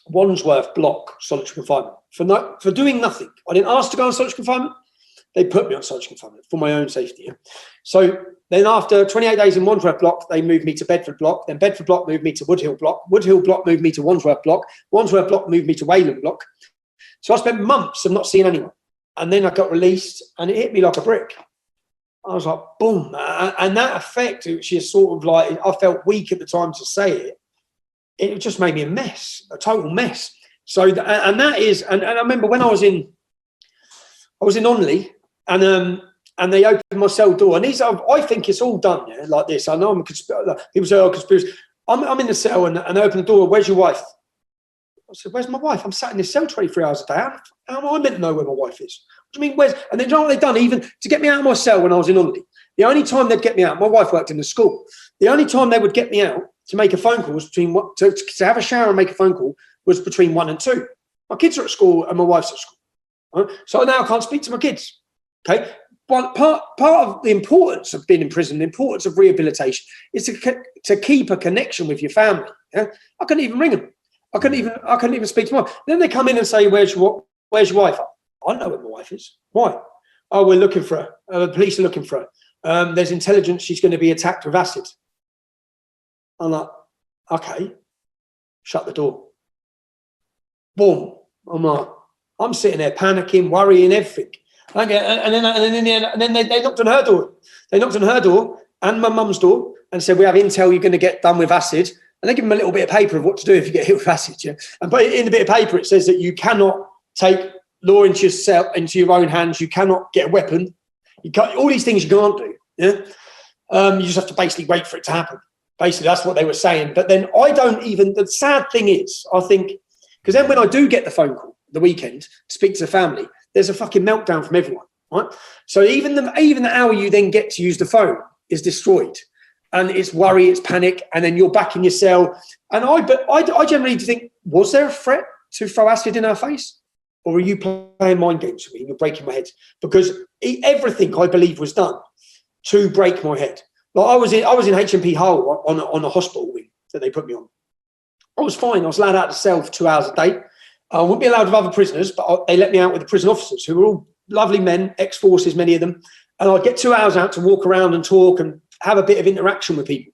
Wandsworth block solitary confinement for doing nothing. I didn't ask to go on solitary confinement. They put me on solitary confinement for my own safety. Yeah? So then after 28 days in Wandsworth block, they moved me to Bedford block. Then Bedford block moved me to Woodhill block. Woodhill block moved me to Wandsworth block. Wandsworth block moved me to Wayland block. So I spent months of not seeing anyone. And then I got released, and it hit me like a brick. I was like, boom. And that effect, which is sort of like, I felt weak at the time to say it. It just made me a mess, a total mess. So, and that is, and I remember when I was in Onley, and they opened my cell door, and I think it's all done, yeah, like this. I know I'm a conspiracy. People say, "Oh, conspiracy." I'm in the cell, and they open the door. Where's your wife? I said, "Where's my wife? I'm sat in this cell 23 hours a day. How am I meant to know where my wife is?" What do you mean, where's? And then you know what they've done, even to get me out of my cell when I was in Onley. The only time they'd get me out, my wife worked in the school. The only time they would get me out to make a phone call was between to have a shower and make a phone call was between 1 and 2. My kids are at school and my wife's at school. Right? So now I can't speak to my kids. Okay. But part of the importance of being in prison, the importance of rehabilitation, is to keep a connection with your family. Yeah? I couldn't even ring them. I couldn't even speak to them. Then they come in and say, "Where's your wife?" I know where my wife is. Why? "Oh, we're looking for her. The police are looking for her. There's intelligence she's going to be attacked with acid." I'm like, okay, shut the door. Boom. I'm sitting there panicking, worrying, everything. And then they knocked on her door. They knocked on her door and my mum's door and said, "We have intel you're going to get done with acid." And they give them a little bit of paper of what to do if you get hit with acid. Yeah? And but in the bit of paper, it says that you cannot take law into your own hands. You cannot get a weapon. You can't, all these things you can't do. Yeah. You just have to basically wait for it to happen. Basically, that's what they were saying. But then the sad thing is, I think, because then when I do get the phone call the weekend to speak to the family, there's a fucking meltdown from everyone, right? So even the hour you then get to use the phone is destroyed. And it's worry, it's panic, and then you're back in your cell. And I generally think, was there a threat to throw acid in her face? Or are you playing mind games with me and you're breaking my head? Because everything I believe was done to break my head. Like I was in HMP Hull on a hospital wing that they put me on. I was fine. I was allowed out of the cell for 2 hours a day. I wouldn't be allowed with other prisoners, but they let me out with the prison officers, who were all lovely men, ex-forces, many of them. And I'd get 2 hours out to walk around and talk and have a bit of interaction with people.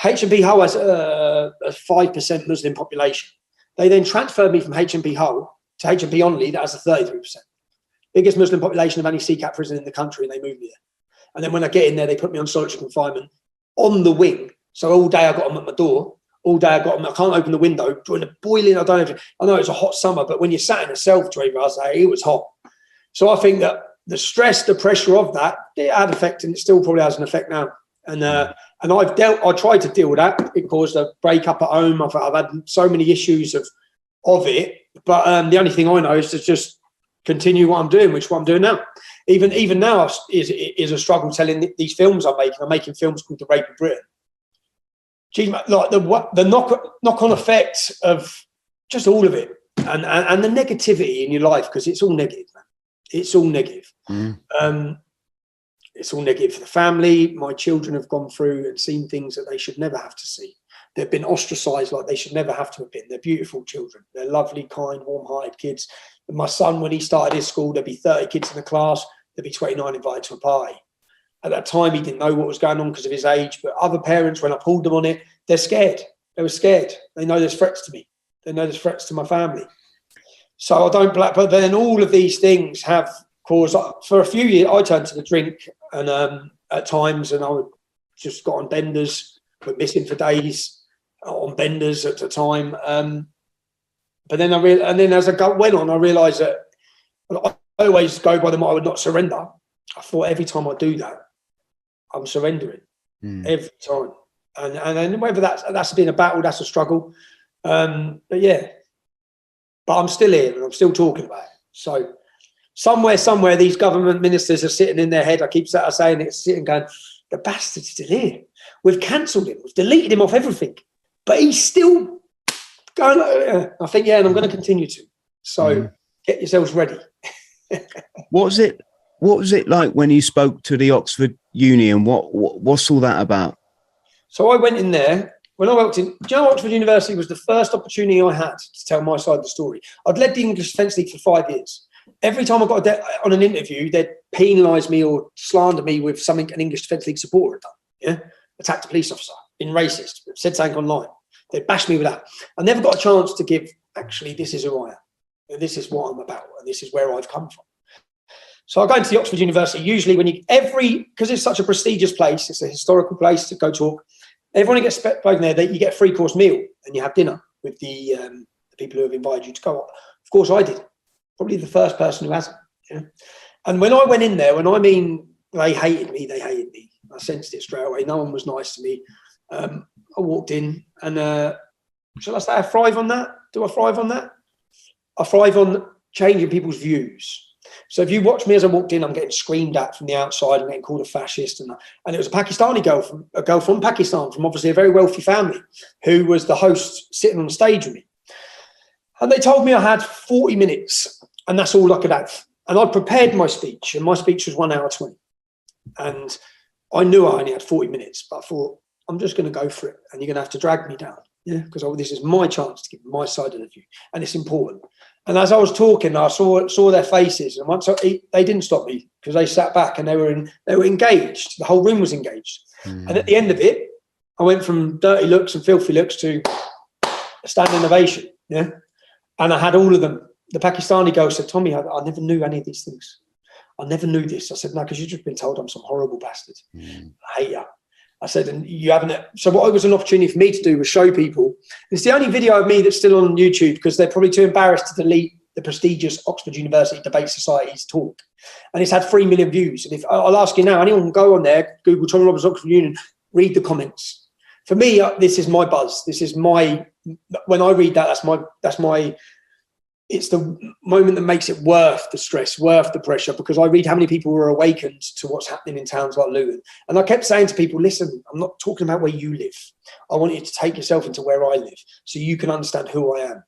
HMP Hull has a 5% Muslim population. They then transferred me from HMP Hull to HMP Onley, that has a 33%. Biggest Muslim population of any CCAT prison in the country, and they moved me there. And then when I get in there, they put me on solitary confinement on the wing. So all day I got them at my door. All day I got them. I can't open the window during the boiling. I know it's a hot summer, but when you're sat in a cell for 12 hours, it was hot. So I think that the stress, the pressure of that, it had an effect, and it still probably has an effect now. And I tried to deal with that. It caused a breakup at home. I've had so many issues of it. But the only thing I know is to just continue what I'm doing, which is what I'm doing now. Even now is a struggle telling these films I'm making. I'm making films called The Rape of Britain. Geez, like the knock-on effects of just all of it, and the negativity in your life, because it's all negative, man. It's all negative. It's all negative for the family. My children have gone through and seen things that they should never have to see. They've been ostracised like they should never have to have been. They're beautiful children. They're lovely, kind, warm-hearted kids. And my son, when he started his school, there'd be 30 kids in the class. There'd be 29 invited to a party. At that time, he didn't know what was going on because of his age. But other parents, when I pulled them on it, they're scared. They were scared. They know there's threats to me. They know there's threats to my family. So I don't black. But then all of these things have caused. For a few years, I turned to the drink, and at times, and I would just got on benders. We're missing for days on benders at the time. But then as I went on, I realised that I always go by the motto, I would not surrender. I thought every time I do that, I'm surrendering every time. And then whether that's been a battle, that's a struggle. But I'm still here and I'm still talking about it. So somewhere, these government ministers are sitting in their head. I keep saying it, sitting going, the bastard's still here. We've cancelled him. We've deleted him off everything. But he's still going, I think, and I'm going to continue to. So get yourselves ready. What was it like when you spoke to the Oxford Uni, and what's all that about? So I went in there. When I worked in, do you know, Oxford University was the first opportunity I had to tell my side of the story. I'd led the English Defence League for 5 years. Every time I got on an interview, they'd penalise me or slander me with something an English Defence League supporter had done. Yeah, attacked a police officer, been racist, said something online. They'd bash me with that. I never got a chance to give, actually, this is who I am, and this is what I'm about, and this is where I've come from. So I go into the Oxford University, usually because it's such a prestigious place, it's a historical place to go talk. Everyone who gets spoken there, you get a 3-course meal and you have dinner with the people who have invited you to go. Of course I did. Probably the first person who hasn't. Yeah? And when I went in there, they hated me. I sensed it straight away. No one was nice to me. I walked in and, shall I say I thrive on that? Do I thrive on that? I thrive on changing people's views. So if you watch me as I walked in, I'm getting screamed at from the outside. I'm getting called a fascist. And it was a Pakistani girl from Pakistan, from obviously a very wealthy family, who was the host sitting on stage with me. And they told me I had 40 minutes and that's all I could have. And I prepared my speech, and my speech was 1 hour 20. And I knew I only had 40 minutes, but I thought, I'm just going to go for it. And you're going to have to drag me down. Yeah, because this is my chance to give my side of the view. And it's important. And as I was talking, I saw their faces. And once they didn't stop me, because they sat back and they were engaged. The whole room was engaged. And at the end of it, I went from dirty looks and filthy looks to a standing ovation. Yeah. And I had all of them. The Pakistani girl said, Tommy, I never knew any of these things. I never knew this. I said, no, because you've just been told I'm some horrible bastard. I hate you. I said, and you haven't. So what was an opportunity for me to do was show people. It's the only video of me that's still on YouTube, because they're probably too embarrassed to delete the prestigious Oxford University Debate Society's talk. And it's had 3 million views. And if I'll ask you now, anyone can go on there, Google Tommy Roberts Oxford Union, read the comments. For me, this is my buzz. This is my, when I read that, that's my, it's the moment that makes it worth the stress, worth the pressure, because I read how many people were awakened to what's happening in towns like Luton. And I kept saying to people, listen, I'm not talking about where you live. I want you to take yourself into where I live so you can understand who I am.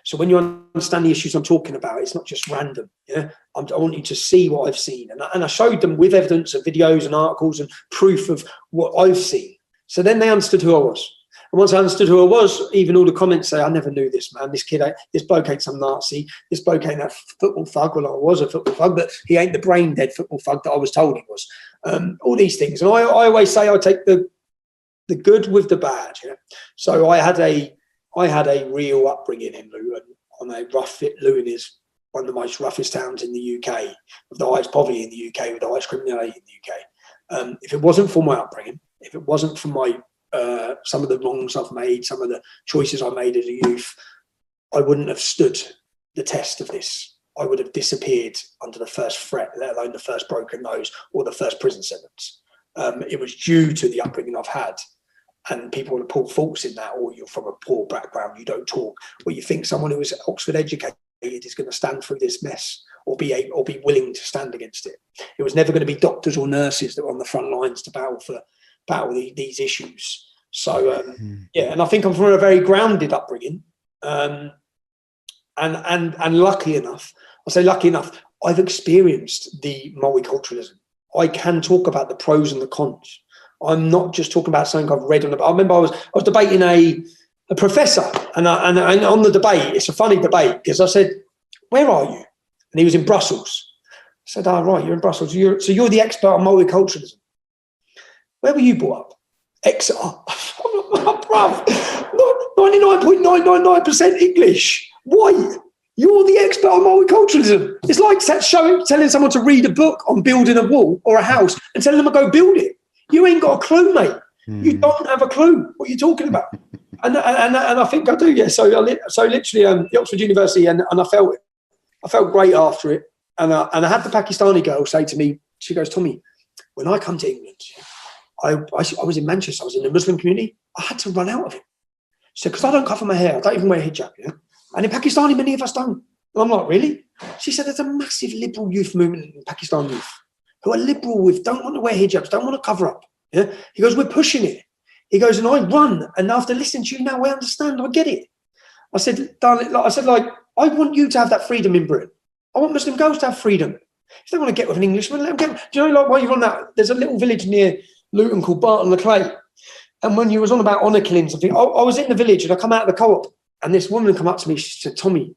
So when you understand the issues I'm talking about, it's not just random. Yeah, I want you to see what I've seen. And I showed them with evidence of videos and articles and proof of what I've seen. So then they understood who I was. And once I understood who I was, even all the comments say, I never knew this, man. This bloke ain't some Nazi. This bloke ain't that football thug. Well, I was a football thug, but he ain't the brain dead football thug that I was told he was. All these things. And I always say I take the good with the bad. Yeah? So I had a real upbringing in Luton. Luton is one of the most roughest towns in the UK, with the highest poverty in the UK, with the highest criminality in the UK. If it wasn't for my upbringing, if it wasn't for my some of the wrongs I've made, some of the choices I made as a youth, I wouldn't have stood the test of this. I would have disappeared under the first threat, let alone the first broken nose or the first prison sentence. It was due to the upbringing I've had. And people will pull faults in that, or you're from a poor background, you don't talk, or you think someone who is Oxford educated is going to stand through this mess or be willing to stand against it. It was never going to be doctors or nurses that were on the front lines to battle these issues. So yeah, and I think I'm from a very grounded upbringing, and lucky enough, I've experienced the multiculturalism. I can talk about the pros and the cons. I'm not just talking about something I've read on the. I remember I was debating a professor, and on the debate, it's a funny debate because I said, "Where are you?" And he was in Brussels. I said, "Oh, right, you're in Brussels. So you're the expert on multiculturalism. Where were you brought up?" Exeter. Bruv, 99.999% English. Why? You're the expert on multiculturalism. It's like telling someone to read a book on building a wall or a house and telling them to go build it. You ain't got a clue, mate. You don't have a clue what you're talking about. And I think I do, yeah. So literally the Oxford University, and I felt great after it. And I had the Pakistani girl say to me, she goes, Tommy, when I come to England, I was in Manchester, I was in the Muslim community, I had to run out of it. So, because I don't cover my hair, I don't even wear hijab, yeah? And in Pakistani, many of us don't. And I'm like, really? She said, there's a massive liberal youth movement in Pakistan youth who are liberal don't want to wear hijabs, don't want to cover up. Yeah? He goes, we're pushing it. He goes, and I run. And after listening to you now, I understand, I get it. I said, darling, I want you to have that freedom in Britain. I want Muslim girls to have freedom. If they want to get with an Englishman, let them get. Do you know, like, while you're on that, there's a little village near Luton called Barton-le-Clay. And when you was on about honour killings, I was in the village and I come out of the co-op and this woman come up to me, she said, Tommy,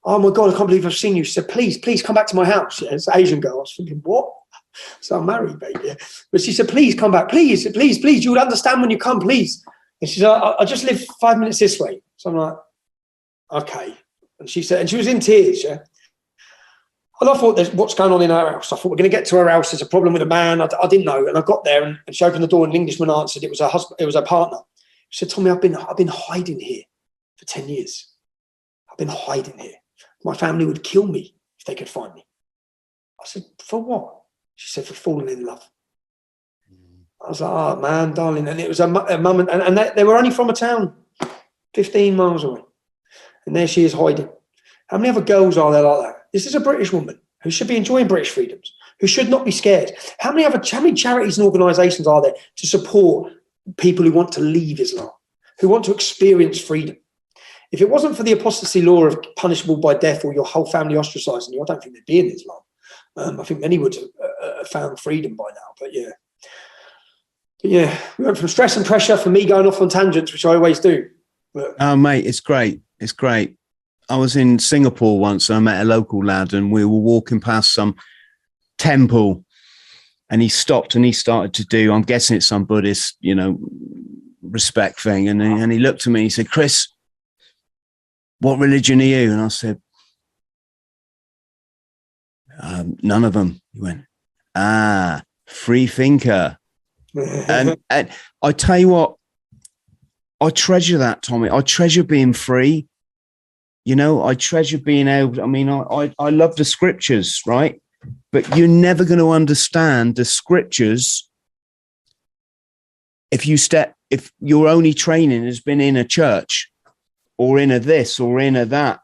oh my God, I can't believe I've seen you. She said, please come back to my house. Yeah, it's an Asian girl. I was thinking, what? So I'm married, baby. Yeah. But she said, please come back. Please, you would understand when you come, please. And she said, I just live 5 minutes this way. So I'm like, okay. And she said, and she was in tears, yeah. And I thought, there's what's going on in her house. I thought, we're going to get to her house. There's a problem with a man. I didn't know. And I got there and she opened the door and an Englishman answered. It was her husband. It was her partner. She said, Tommy, I've been hiding here for 10 years. I've been hiding here. My family would kill me if they could find me. I said, for what? She said, for falling in love. I was like, oh, man, darling. And it was a mum. And they were only from a town 15 miles away. And there she is hiding. How many other girls are there like that? This is a British woman who should be enjoying British freedoms, who should not be scared. How many charities and organisations are there to support people who want to leave Islam, who want to experience freedom? If it wasn't for the apostasy law of punishable by death or your whole family ostracising you, I don't think they'd be in Islam. I think many would have found freedom by now. But yeah, we went from stress and pressure, for me going off on tangents, which I always do. But, oh, mate, it's great. It's great. I was in Singapore once and I met a local lad and we were walking past some temple and he stopped and he started to do, I'm guessing it's some Buddhist, respect thing. And he looked at me and he said, Chris, what religion are you? And I said, none of them. He went, free thinker. and I tell you what, I treasure that, Tommy. I treasure being free. I treasure being able, I love the scriptures, right? But you're never going to understand the scriptures if your only training has been in a church or in a this or in a that,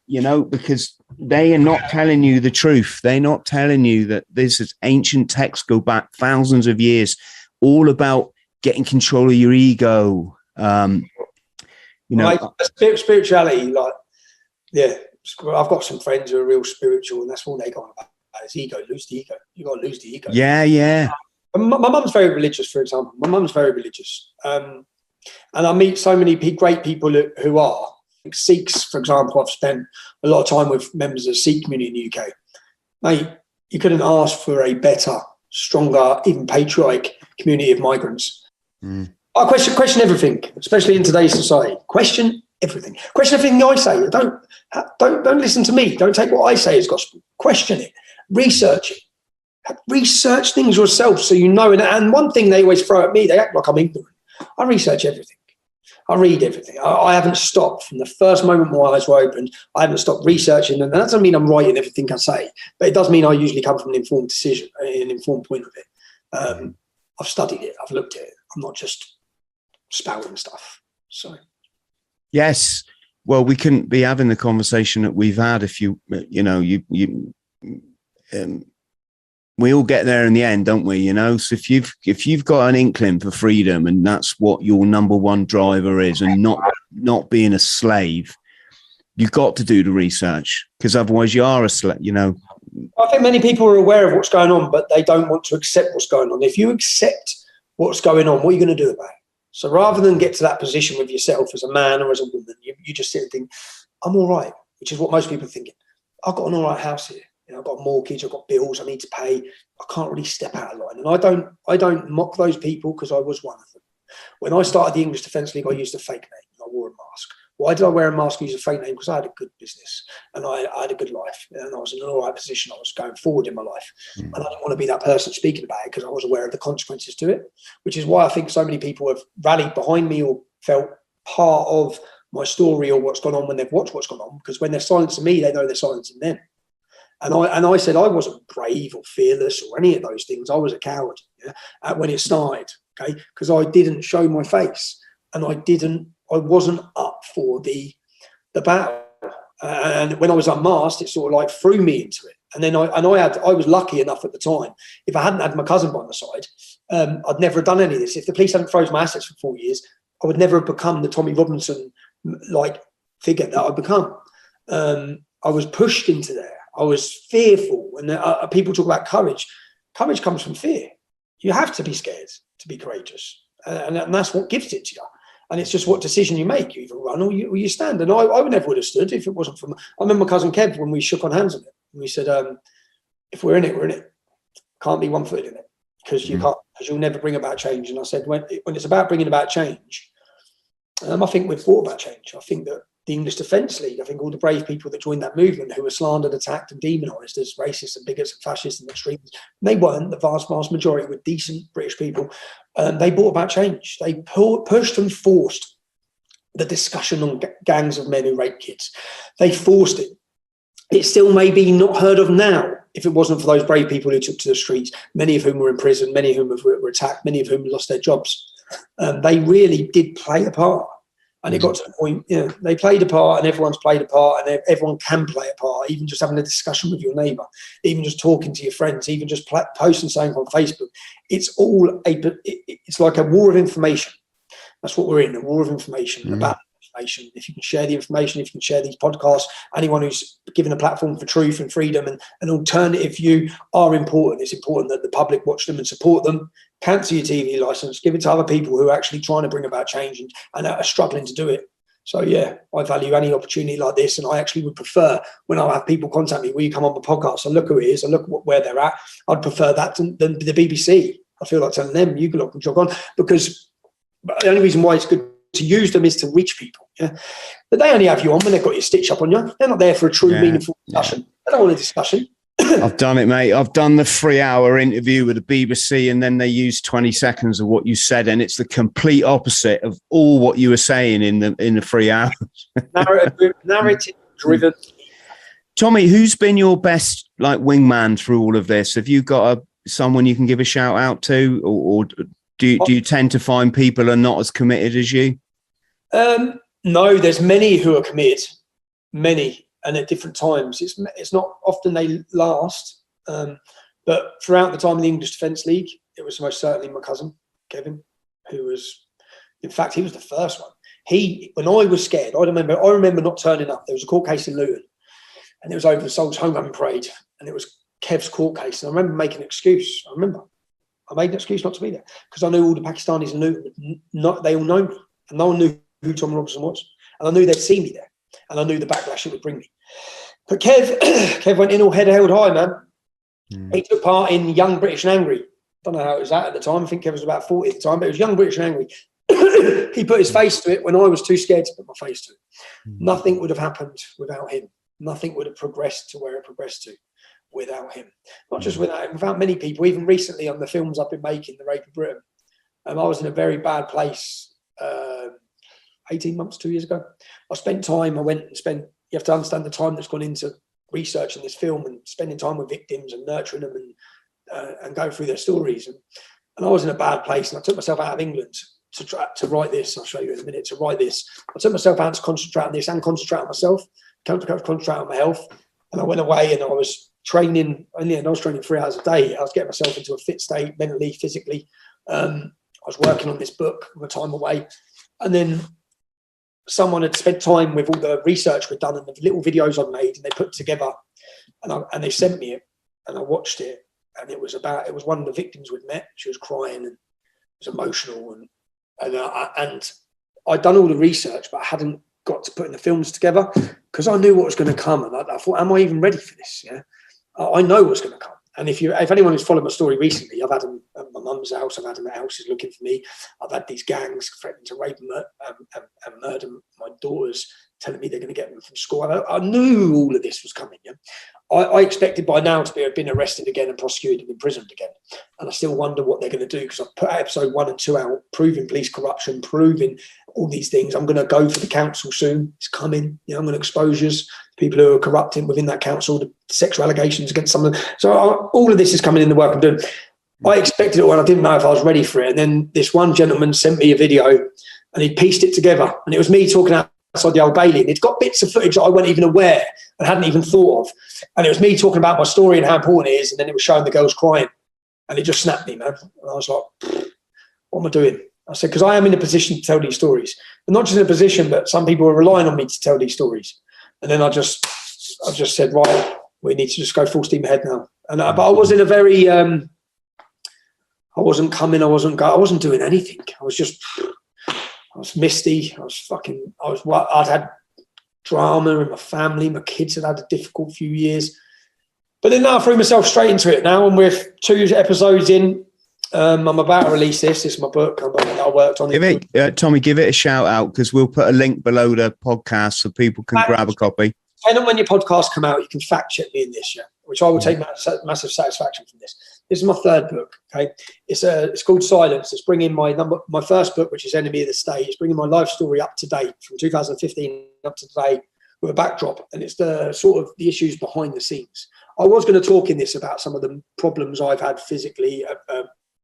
because they are not telling you the truth. They're not telling you that this is ancient texts go back thousands of years, all about getting control of your ego. Spirituality, I've got some friends who are real spiritual, and that's all they got about is ego. Lose the ego. You got to lose the ego. Yeah. My mum's very religious, for example. My mum's very religious, and I meet so many great people who are Sikhs. For example, I've spent a lot of time with members of the Sikh community in the UK. Mate, you couldn't ask for a better, stronger, even patriotic community of migrants. I question everything, especially in today's society. Question everything. Question everything I say. Don't listen to me. Don't take what I say as gospel. Question it. Research it. Research things yourself so you know. And one thing they always throw at me, they act like I'm ignorant. I research everything. I read everything. I haven't stopped from the first moment my eyes were opened. I haven't stopped researching, and that doesn't mean I'm writing everything I say, but it does mean I usually come from an informed decision, an informed point of it. I've studied it. I've looked at it. I'm not just spouting stuff. So, yes. Well, we couldn't be having the conversation that we've had if we all get there in the end, don't we? So if you've got an inkling for freedom and that's what your number one driver is, and not being a slave, you've got to do the research, because otherwise you are a slave. I think many people are aware of what's going on, but they don't want to accept what's going on. If you accept what's going on, what are you going to do about it? So rather than get to that position with yourself as a man or as a woman, you just sit and think, I'm all right, which is what most people are thinking. I've got an all right house here. I've got a mortgage, I've got bills I need to pay. I can't really step out of line. And I don't mock those people, because I was one of them. When I started the English Defence League, I used a fake name. I wore a mask. Why did I wear a mask and use a fake name? Because I had a good business and I had a good life, and I was in an all right position. I was going forward in my life. And I didn't want to be that person speaking about it, because I was aware of the consequences to it, which is why I think so many people have rallied behind me or felt part of my story or what's gone on when they've watched what's gone on, because when they're silencing me, they know they're silencing them. And I said I wasn't brave or fearless or any of those things. I was a coward when it started, okay, because I didn't show my face, and I wasn't up for the battle. And when I was unmasked, it sort of like threw me into it. And then I was lucky enough at the time. If I hadn't had my cousin by my side, I'd never have done any of this. If the police hadn't frozen my assets for 4 years, I would never have become the Tommy Robinson like figure that I've become. I was pushed into there. I was fearful. And people talk about courage. Courage comes from fear. You have to be scared to be courageous. And that's what gives it to you. And it's just what decision you make. You either run or you stand. And I never would have stood if it wasn't for I remember my cousin Kev when we shook on hands on it. And we said, if we're in it, we're in it. Can't be one foot in it, because you can't, because you'll never bring about change. And I said, when it's about bringing about change, I think we've thought about change. I think that the English Defence League. I think all the brave people that joined that movement who were slandered, attacked and demonised as racist and bigots and fascists and extremists, they weren't. The vast majority were decent British people. They brought about change. They pushed and forced the discussion on gangs of men who rape kids. They forced it. It still may be not heard of now if it wasn't for those brave people who took to the streets, many of whom were in prison, many of whom were attacked, many of whom lost their jobs. They really did play a part. And it got to the point, they played a part, and everyone's played a part, and everyone can play a part, even just having a discussion with your neighbour, even just talking to your friends, even just posting something on Facebook. It's like a war of information. That's what we're in, a war of information, about information. If you can share the information, if you can share these podcasts, anyone who's given a platform for truth and freedom and an alternative view are important. It's important that the public watch them and support them. Cancel your TV license, give it to other people who are actually trying to bring about change and are struggling to do it. So, I value any opportunity like this. And I actually would prefer, when I have people contact me, will you come on the podcast? I look who it is, I look where they're at. I'd prefer that than the BBC. I feel like telling them, you can look and jog on, because the only reason why it's good to use them is to reach people. Yeah? But they only have you on when they've got your stitch up on you. They're not there for a true, meaningful discussion. They don't want a discussion. I've done it, mate. I've done the 3-hour interview with the BBC, and then they use 20 seconds of what you said, and it's the complete opposite of all what you were saying in the 3 hours. Narrative driven. Tommy, who's been your best wingman through all of this? Have you got someone you can give a shout out to, or do you tend to find people are not as committed as you? No, there's many who are committed, many. And at different times, it's not often they last. But throughout the time in the English Defence League, it was most certainly my cousin, Kevin, who was, in fact, he was the first one. When I was scared, I remember not turning up. There was a court case in Luton, and it was over the Soldiers' Homecoming Parade, and it was Kev's court case. And I remember making an excuse. I made an excuse not to be there because I knew all the Pakistanis in Luton. They all know me, and no one knew who Tom Robinson was, and I knew they'd see me there, and I knew the backlash it would bring me. But Kev went in all head held high, man. He took part in Young British and Angry. Don't know how it was at the time. I think Kev was about 40 at the time, but it was Young British and Angry. He put his face to it when I was too scared to put my face to it. Nothing would have happened without him. Nothing would have progressed to where it progressed to without him. Not just without him, without many people. Even recently on the films I've been making, The Rape of Britain, I was in a very bad place 18 months, 2 years ago. I went and spent, you have to understand the time that's gone into researching this film and spending time with victims and nurturing them and going through their stories. And I was in a bad place, and I took myself out of England to write this. I'll show you in a minute, to write this. I took myself out to concentrate on this and concentrate on myself, concentrate on my health. And I went away and I was training, and I was training 3 hours a day. I was getting myself into a fit state, mentally, physically. I was working on this book with time away. And then someone had spent time with all the research we'd done and the little videos I'd made, and they put together, and they sent me it, and I watched it, and it was one of the victims we'd met. She was crying and it was emotional, and I'd done all the research, but I hadn't got to putting the films together because I knew what was going to come, and I thought, am I even ready for this? Yeah, I know what's going to come. And if anyone who's followed my story recently, I've had them at my mum's house, I've had them at houses looking for me. I've had these gangs threatening to rape and murder my daughters, telling me they're going to get them from school. I knew all of this was coming. Yeah? I expected by now to have been arrested again and prosecuted and imprisoned again. And I still wonder what they're going to do, because I've put episode 1 and 2 out, proving police corruption, proving all these things. I'm going to go for the council soon. It's coming. I'm going to expose people who are corrupting within that council, the sexual allegations against some of them. So all of this is coming in the work I'm doing. I expected it all, and I didn't know if I was ready for it. And then this one gentleman sent me a video, and he pieced it together. And it was me talking outside the Old Bailey. And it's got bits of footage that I wasn't even aware and hadn't even thought of. And it was me talking about my story and how important it is. And then it was showing the girls crying. And it just snapped me, man. And I was like, what am I doing? I said, because I am in a position to tell these stories. But not just in a position, but some people are relying on me to tell these stories. And then I just said, right, we need to just go full steam ahead now. And but I was in a very, I wasn't coming, I wasn't doing anything. I was misty. I'd had drama in my family. My kids had a difficult few years. But then now I threw myself straight into it now, and we're 2 episodes in. I'm about to release this. This is my book. I worked on it. Tommy, give it a shout out, because we'll put a link below the podcast so people can grab a copy. And when your podcasts come out, you can fact check me in this, which I will take massive satisfaction from this. This is my third book. Okay, it's called Silence. It's bringing my first book, which is Enemy of the State. It's bringing my life story up to date from 2015 up to today with a backdrop, and it's the sort of the issues behind the scenes. I was going to talk in this about some of the problems I've had physically,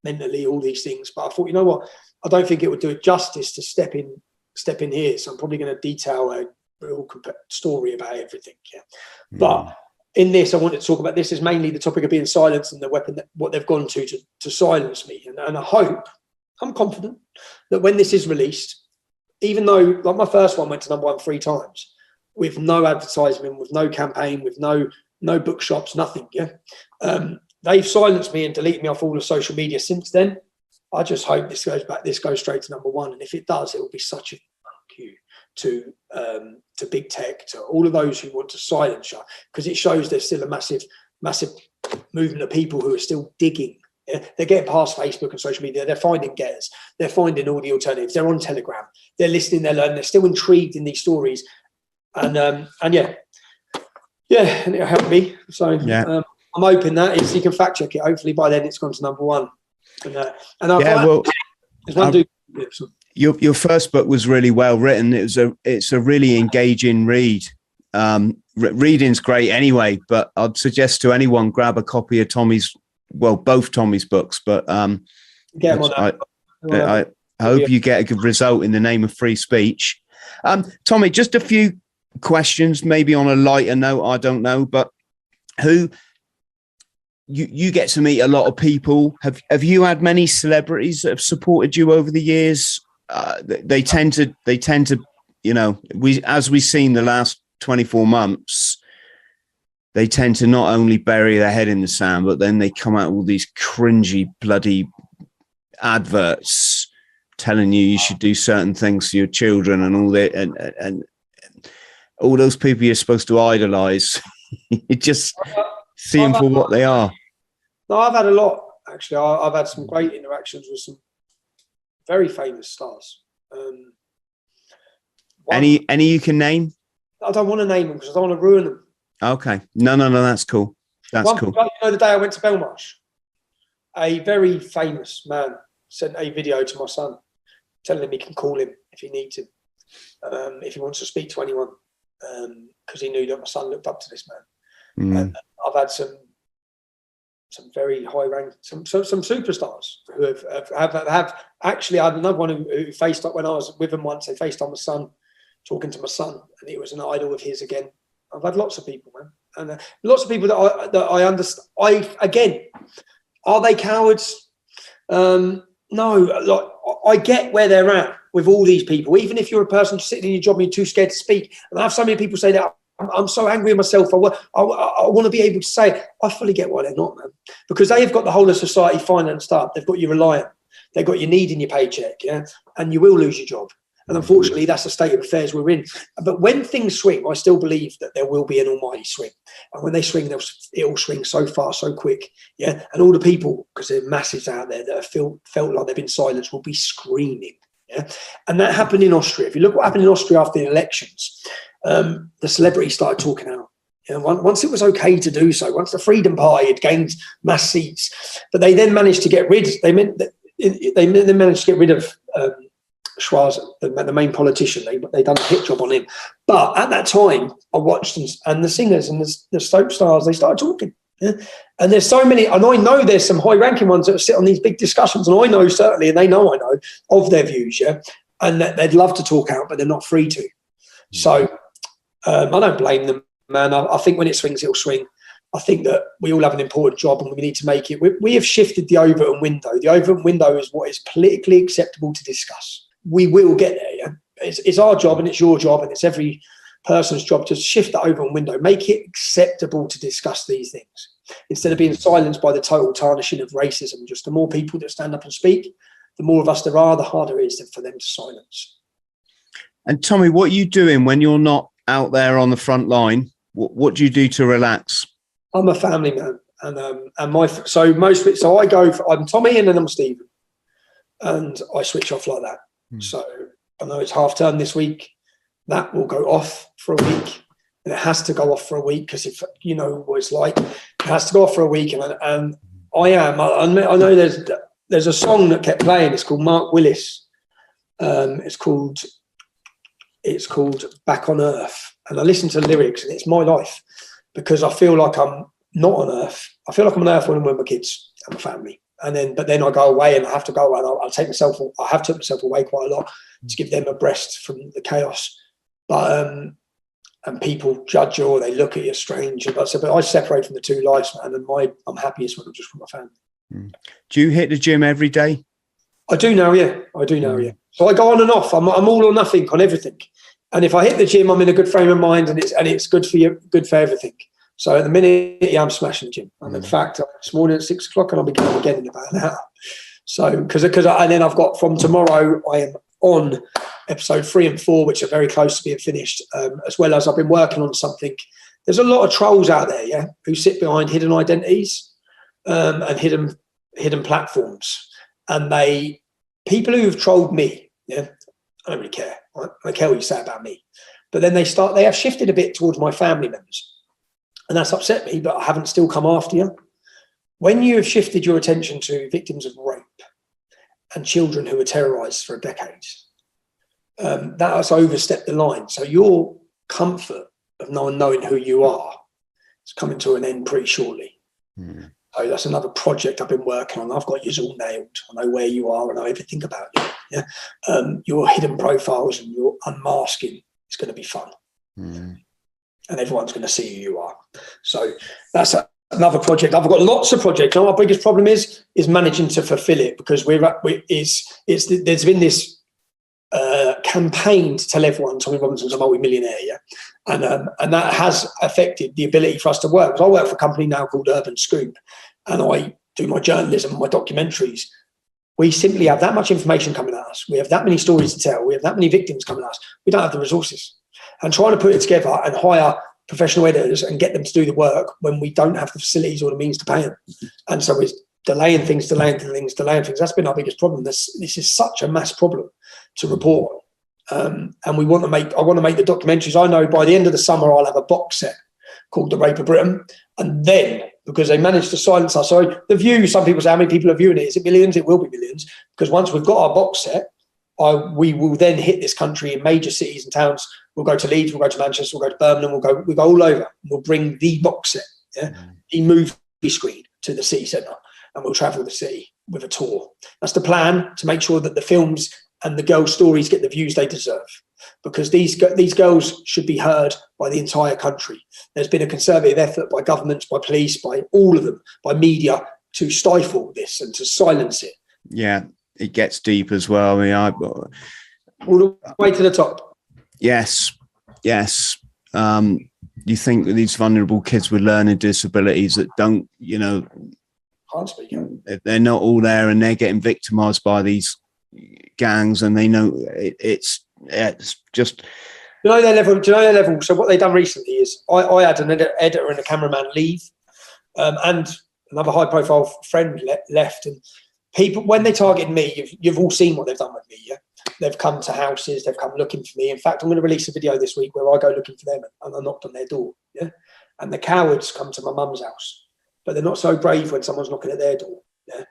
mentally, all these things, but I thought, you know what, I don't think it would do it justice to step in here, so I'm probably going to detail a real story about everything. But in this, I wanted to talk about, this is mainly the topic of being silenced and the weapon what they've gone to silence me, and I hope, I'm confident that when this is released, even though like my first one went to #1 3 times with no advertisement, with no campaign, with no bookshops, nothing, they've silenced me and deleted me off all of social media since then. I just hope this goes straight to #1. And if it does, it will be such a thank you to big tech, to all of those who want to silence you, because it shows there's still a massive movement of people who are still digging. They're getting past Facebook and social media. They're finding getters. They're finding all the alternatives. They're on Telegram. They're listening. They're learning. They're still intrigued in these stories. And and it'll help me. So I'm hoping that you can fact check it. Hopefully by then it's gone to #1. Your first book was really well written. It's a really engaging read. Reading's great anyway, but I'd suggest to anyone grab a copy of both Tommy's books. But I hope you get a good result in the name of free speech. Tommy, just a few questions, maybe on a lighter note. I don't know, but who you get to meet a lot of people. Have you had many celebrities that have supported you over the years? They tend to, as we've seen the last 24 months, they tend to not only bury their head in the sand, but then they come out with all these cringy, bloody adverts telling you should do certain things to your children and all that, and all those people you're supposed to idolize. You just see them for what they are. No, I've had a lot, actually. I've had some great interactions with some very famous stars. Any you can name? I don't want to name them because I don't want to ruin them. Okay. No, that's cool. That's cool. The day I went to Belmarsh, a very famous man sent a video to my son telling him he can call him if he needs him, if he wants to speak to anyone, because he knew that my son looked up to this man. And I've had some very high rank, some superstars who have actually. I had another one who faced up when I was with him once. They faced on my son, talking to my son, and it was an idol of his again. I've had lots of people, man, and lots of people that I understand. Again, are they cowards? No, like I get where they're at with all these people. Even if you're a person sitting in your job and you're too scared to speak, and I have so many people say that. I'm so angry with myself. I want to be able to say, I fully get why they're not, man. Because they have got the whole of society financed up. They've got you reliant. They've got you needing your paycheck, and you will lose your job. And unfortunately, that's the state of affairs we're in. But when things swing, I still believe that there will be an almighty swing. And when they swing, it will swing so far, so quick. And all the people, because there are masses out there that have felt like they've been silenced, will be screaming. And that happened in Austria. If you look what happened in Austria after the elections, the celebrities started talking out. Once it was okay to do so, once the Freedom Party had gained mass seats, but they then managed to get rid. They then managed to get rid of Schwarz, the main politician. They done a hit job on him. But at that time, I watched them, and the singers and the soap stars, they started talking. And there's so many, and I know there's some high-ranking ones that sit on these big discussions, and I know certainly, and they know I know of their views, and that they'd love to talk out, but they're not free to. So I don't blame them, man. I think when it swings, it'll swing. I think that we all have an important job and we need to make it. We have shifted the Overton window. The Overton window is what is politically acceptable to discuss. We will get there. Yeah? It's our job and it's your job and it's every person's job to shift the Overton window, make it acceptable to discuss these things instead of being silenced by the total tarnishing of racism. Just the more people that stand up and speak, the more of us there are, the harder it is for them to silence. And Tommy, what are you doing when you're not out there on the front line? What do you do to relax? I'm a family man, and so I go. I'm Tommy, and then I'm Stephen, and I switch off like that. So I know it's half term this week. That will go off for a week, and it has to go off for a week because if you know what it's like, it has to go off for a week. And I know there's a song that kept playing. It's called Mark Willis. It's called Back on Earth, and I listen to the lyrics, and it's my life because I feel like I'm not on Earth. I feel like I'm on Earth when I'm with my kids and my family, but then I go away, and I have to go away. And I have took myself away quite a lot to give them a breast from the chaos. But and people judge you or they look at you strange. But I separate from the two lives, man. And I'm happiest when I'm just with my family. Do you hit the gym every day? I do now, yeah. So I go on and off. I'm all or nothing on everything. And if I hit the gym, I'm in a good frame of mind, and it's good for you, good for everything. So at the minute, yeah, I'm smashing the gym. And in fact, this morning at 6 o'clock, and I'll be going again in about an hour. So and then I've got from tomorrow, I am on episode 3 and 4, which are very close to being finished, as well as I've been working on something. There's a lot of trolls out there, yeah, who sit behind hidden identities and hidden platforms, and people who have trolled me, yeah, I don't really care. I don't care what you say about me, but then they have shifted a bit towards my family members, and that's upset me. But I haven't still come after you. When you have shifted your attention to victims of rape and children who were terrorised for decades, that has overstepped the line. So your comfort of no one knowing who you are is coming to an end pretty shortly. So that's another project I've been working on. I've got you all nailed. I know where you are. I know everything about you. Yeah? Your hidden profiles and your unmasking is going to be fun. And everyone's going to see who you are. So that's another project. I've got lots of projects. You know, our biggest problem is managing to fulfill it, because there's been this campaign to tell everyone Tommy Robinson's a multi-millionaire, yeah, and that has affected the ability for us to work. Because I work for a company now called Urban Scoop, and I do my journalism, my documentaries. We simply have that much information coming at us. We have that many stories to tell. We have that many victims coming at us. We don't have the resources. And trying to put it together and hire professional editors and get them to do the work when we don't have the facilities or the means to pay them. And so we're delaying things. That's been our biggest problem. This is such a mass problem to report on. And I want to make the documentaries. I know by the end of the summer, I'll have a box set called The Rape of Britain. And then, because they managed to silence us, so The View, some people say, how many people are viewing it? Is it millions? It will be millions. Because once we've got our box set, we will then hit this country in major cities and towns. We'll go to Leeds, we'll go to Manchester, we'll go to Birmingham, we'll go all over. We'll bring the box set, the movie screen to the city centre, and we'll travel the city with a tour. That's the plan, to make sure that the films and the girls' stories get the views they deserve, because these girls should be heard by the entire country. There's been a conservative effort by governments, by police, by all of them, by media, to stifle this and to silence it. Yeah, it gets deep as well. I mean, all the way to the top. Yes. You think that these vulnerable kids with learning disabilities that don't, Can't speak. They're not all there, and they're getting victimized by these gangs, and they know it's just. Do you know their level? So what they've done recently is I had an editor and a cameraman leave, and another high-profile friend left. And people, when they target me, you've all seen what they've done with me. Yeah, they've come to houses, they've come looking for me. In fact, I'm going to release a video this week where I go looking for them, and I knocked on their door. Yeah, and the cowards come to my mum's house, but they're not so brave when someone's knocking at their door. Yeah.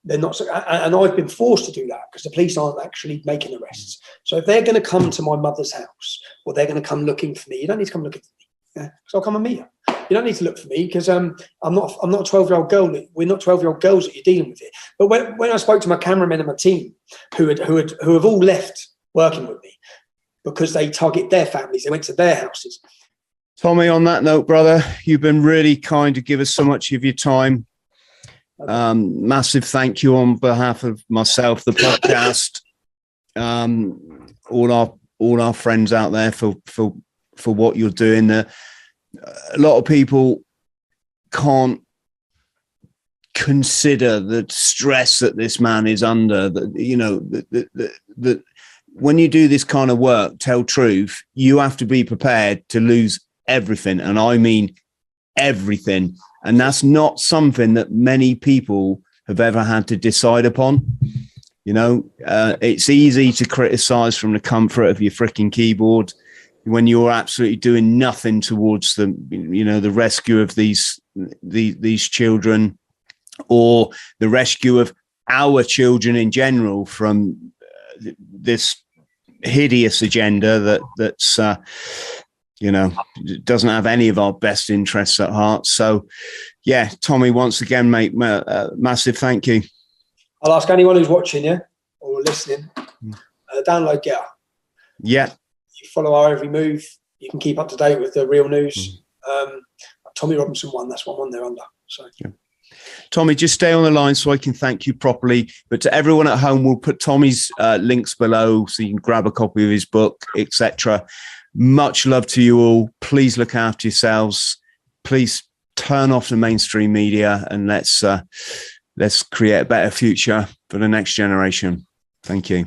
They're not so, and I've been forced to do that because the police aren't actually making arrests. So if they're going to come to my mother's house, or they're going to come looking for me, you don't need to come looking for me. Yeah, because I'll come and meet you. You don't need to look for me, because I'm not a 12-year-old girl. We're not 12-year-old girls that you're dealing with here. But when I spoke to my cameramen and my team, who have all left working with me because they target their families, they went to their houses. Tommy, on that note, brother, you've been really kind to give us so much of your time. Massive thank you on behalf of myself, the podcast, all our friends out there for what you're doing. A lot of people can't consider the stress that this man is under. That when you do this kind of work, tell truth, you have to be prepared to lose everything, and I mean everything. And that's not something that many people have ever had to decide upon. You know, it's easy to criticize from the comfort of your freaking keyboard when you're absolutely doing nothing towards the, you know, the rescue of these children, or the rescue of our children in general from this hideous agenda that's you know, doesn't have any of our best interests at heart. So, yeah, Tommy, once again, mate, massive thank you. I'll ask anyone who's watching you or listening, download Getter. Yeah. You follow our every move. You can keep up to date with the real news. Tommy Robinson 1, that's what I'm on there under. So. Yeah. Tommy, just stay on the line so I can thank you properly. But to everyone at home, we'll put Tommy's links below so you can grab a copy of his book, etc. Much love to you all. Please look after yourselves. Please turn off the mainstream media, and let's create a better future for the next generation. Thank you.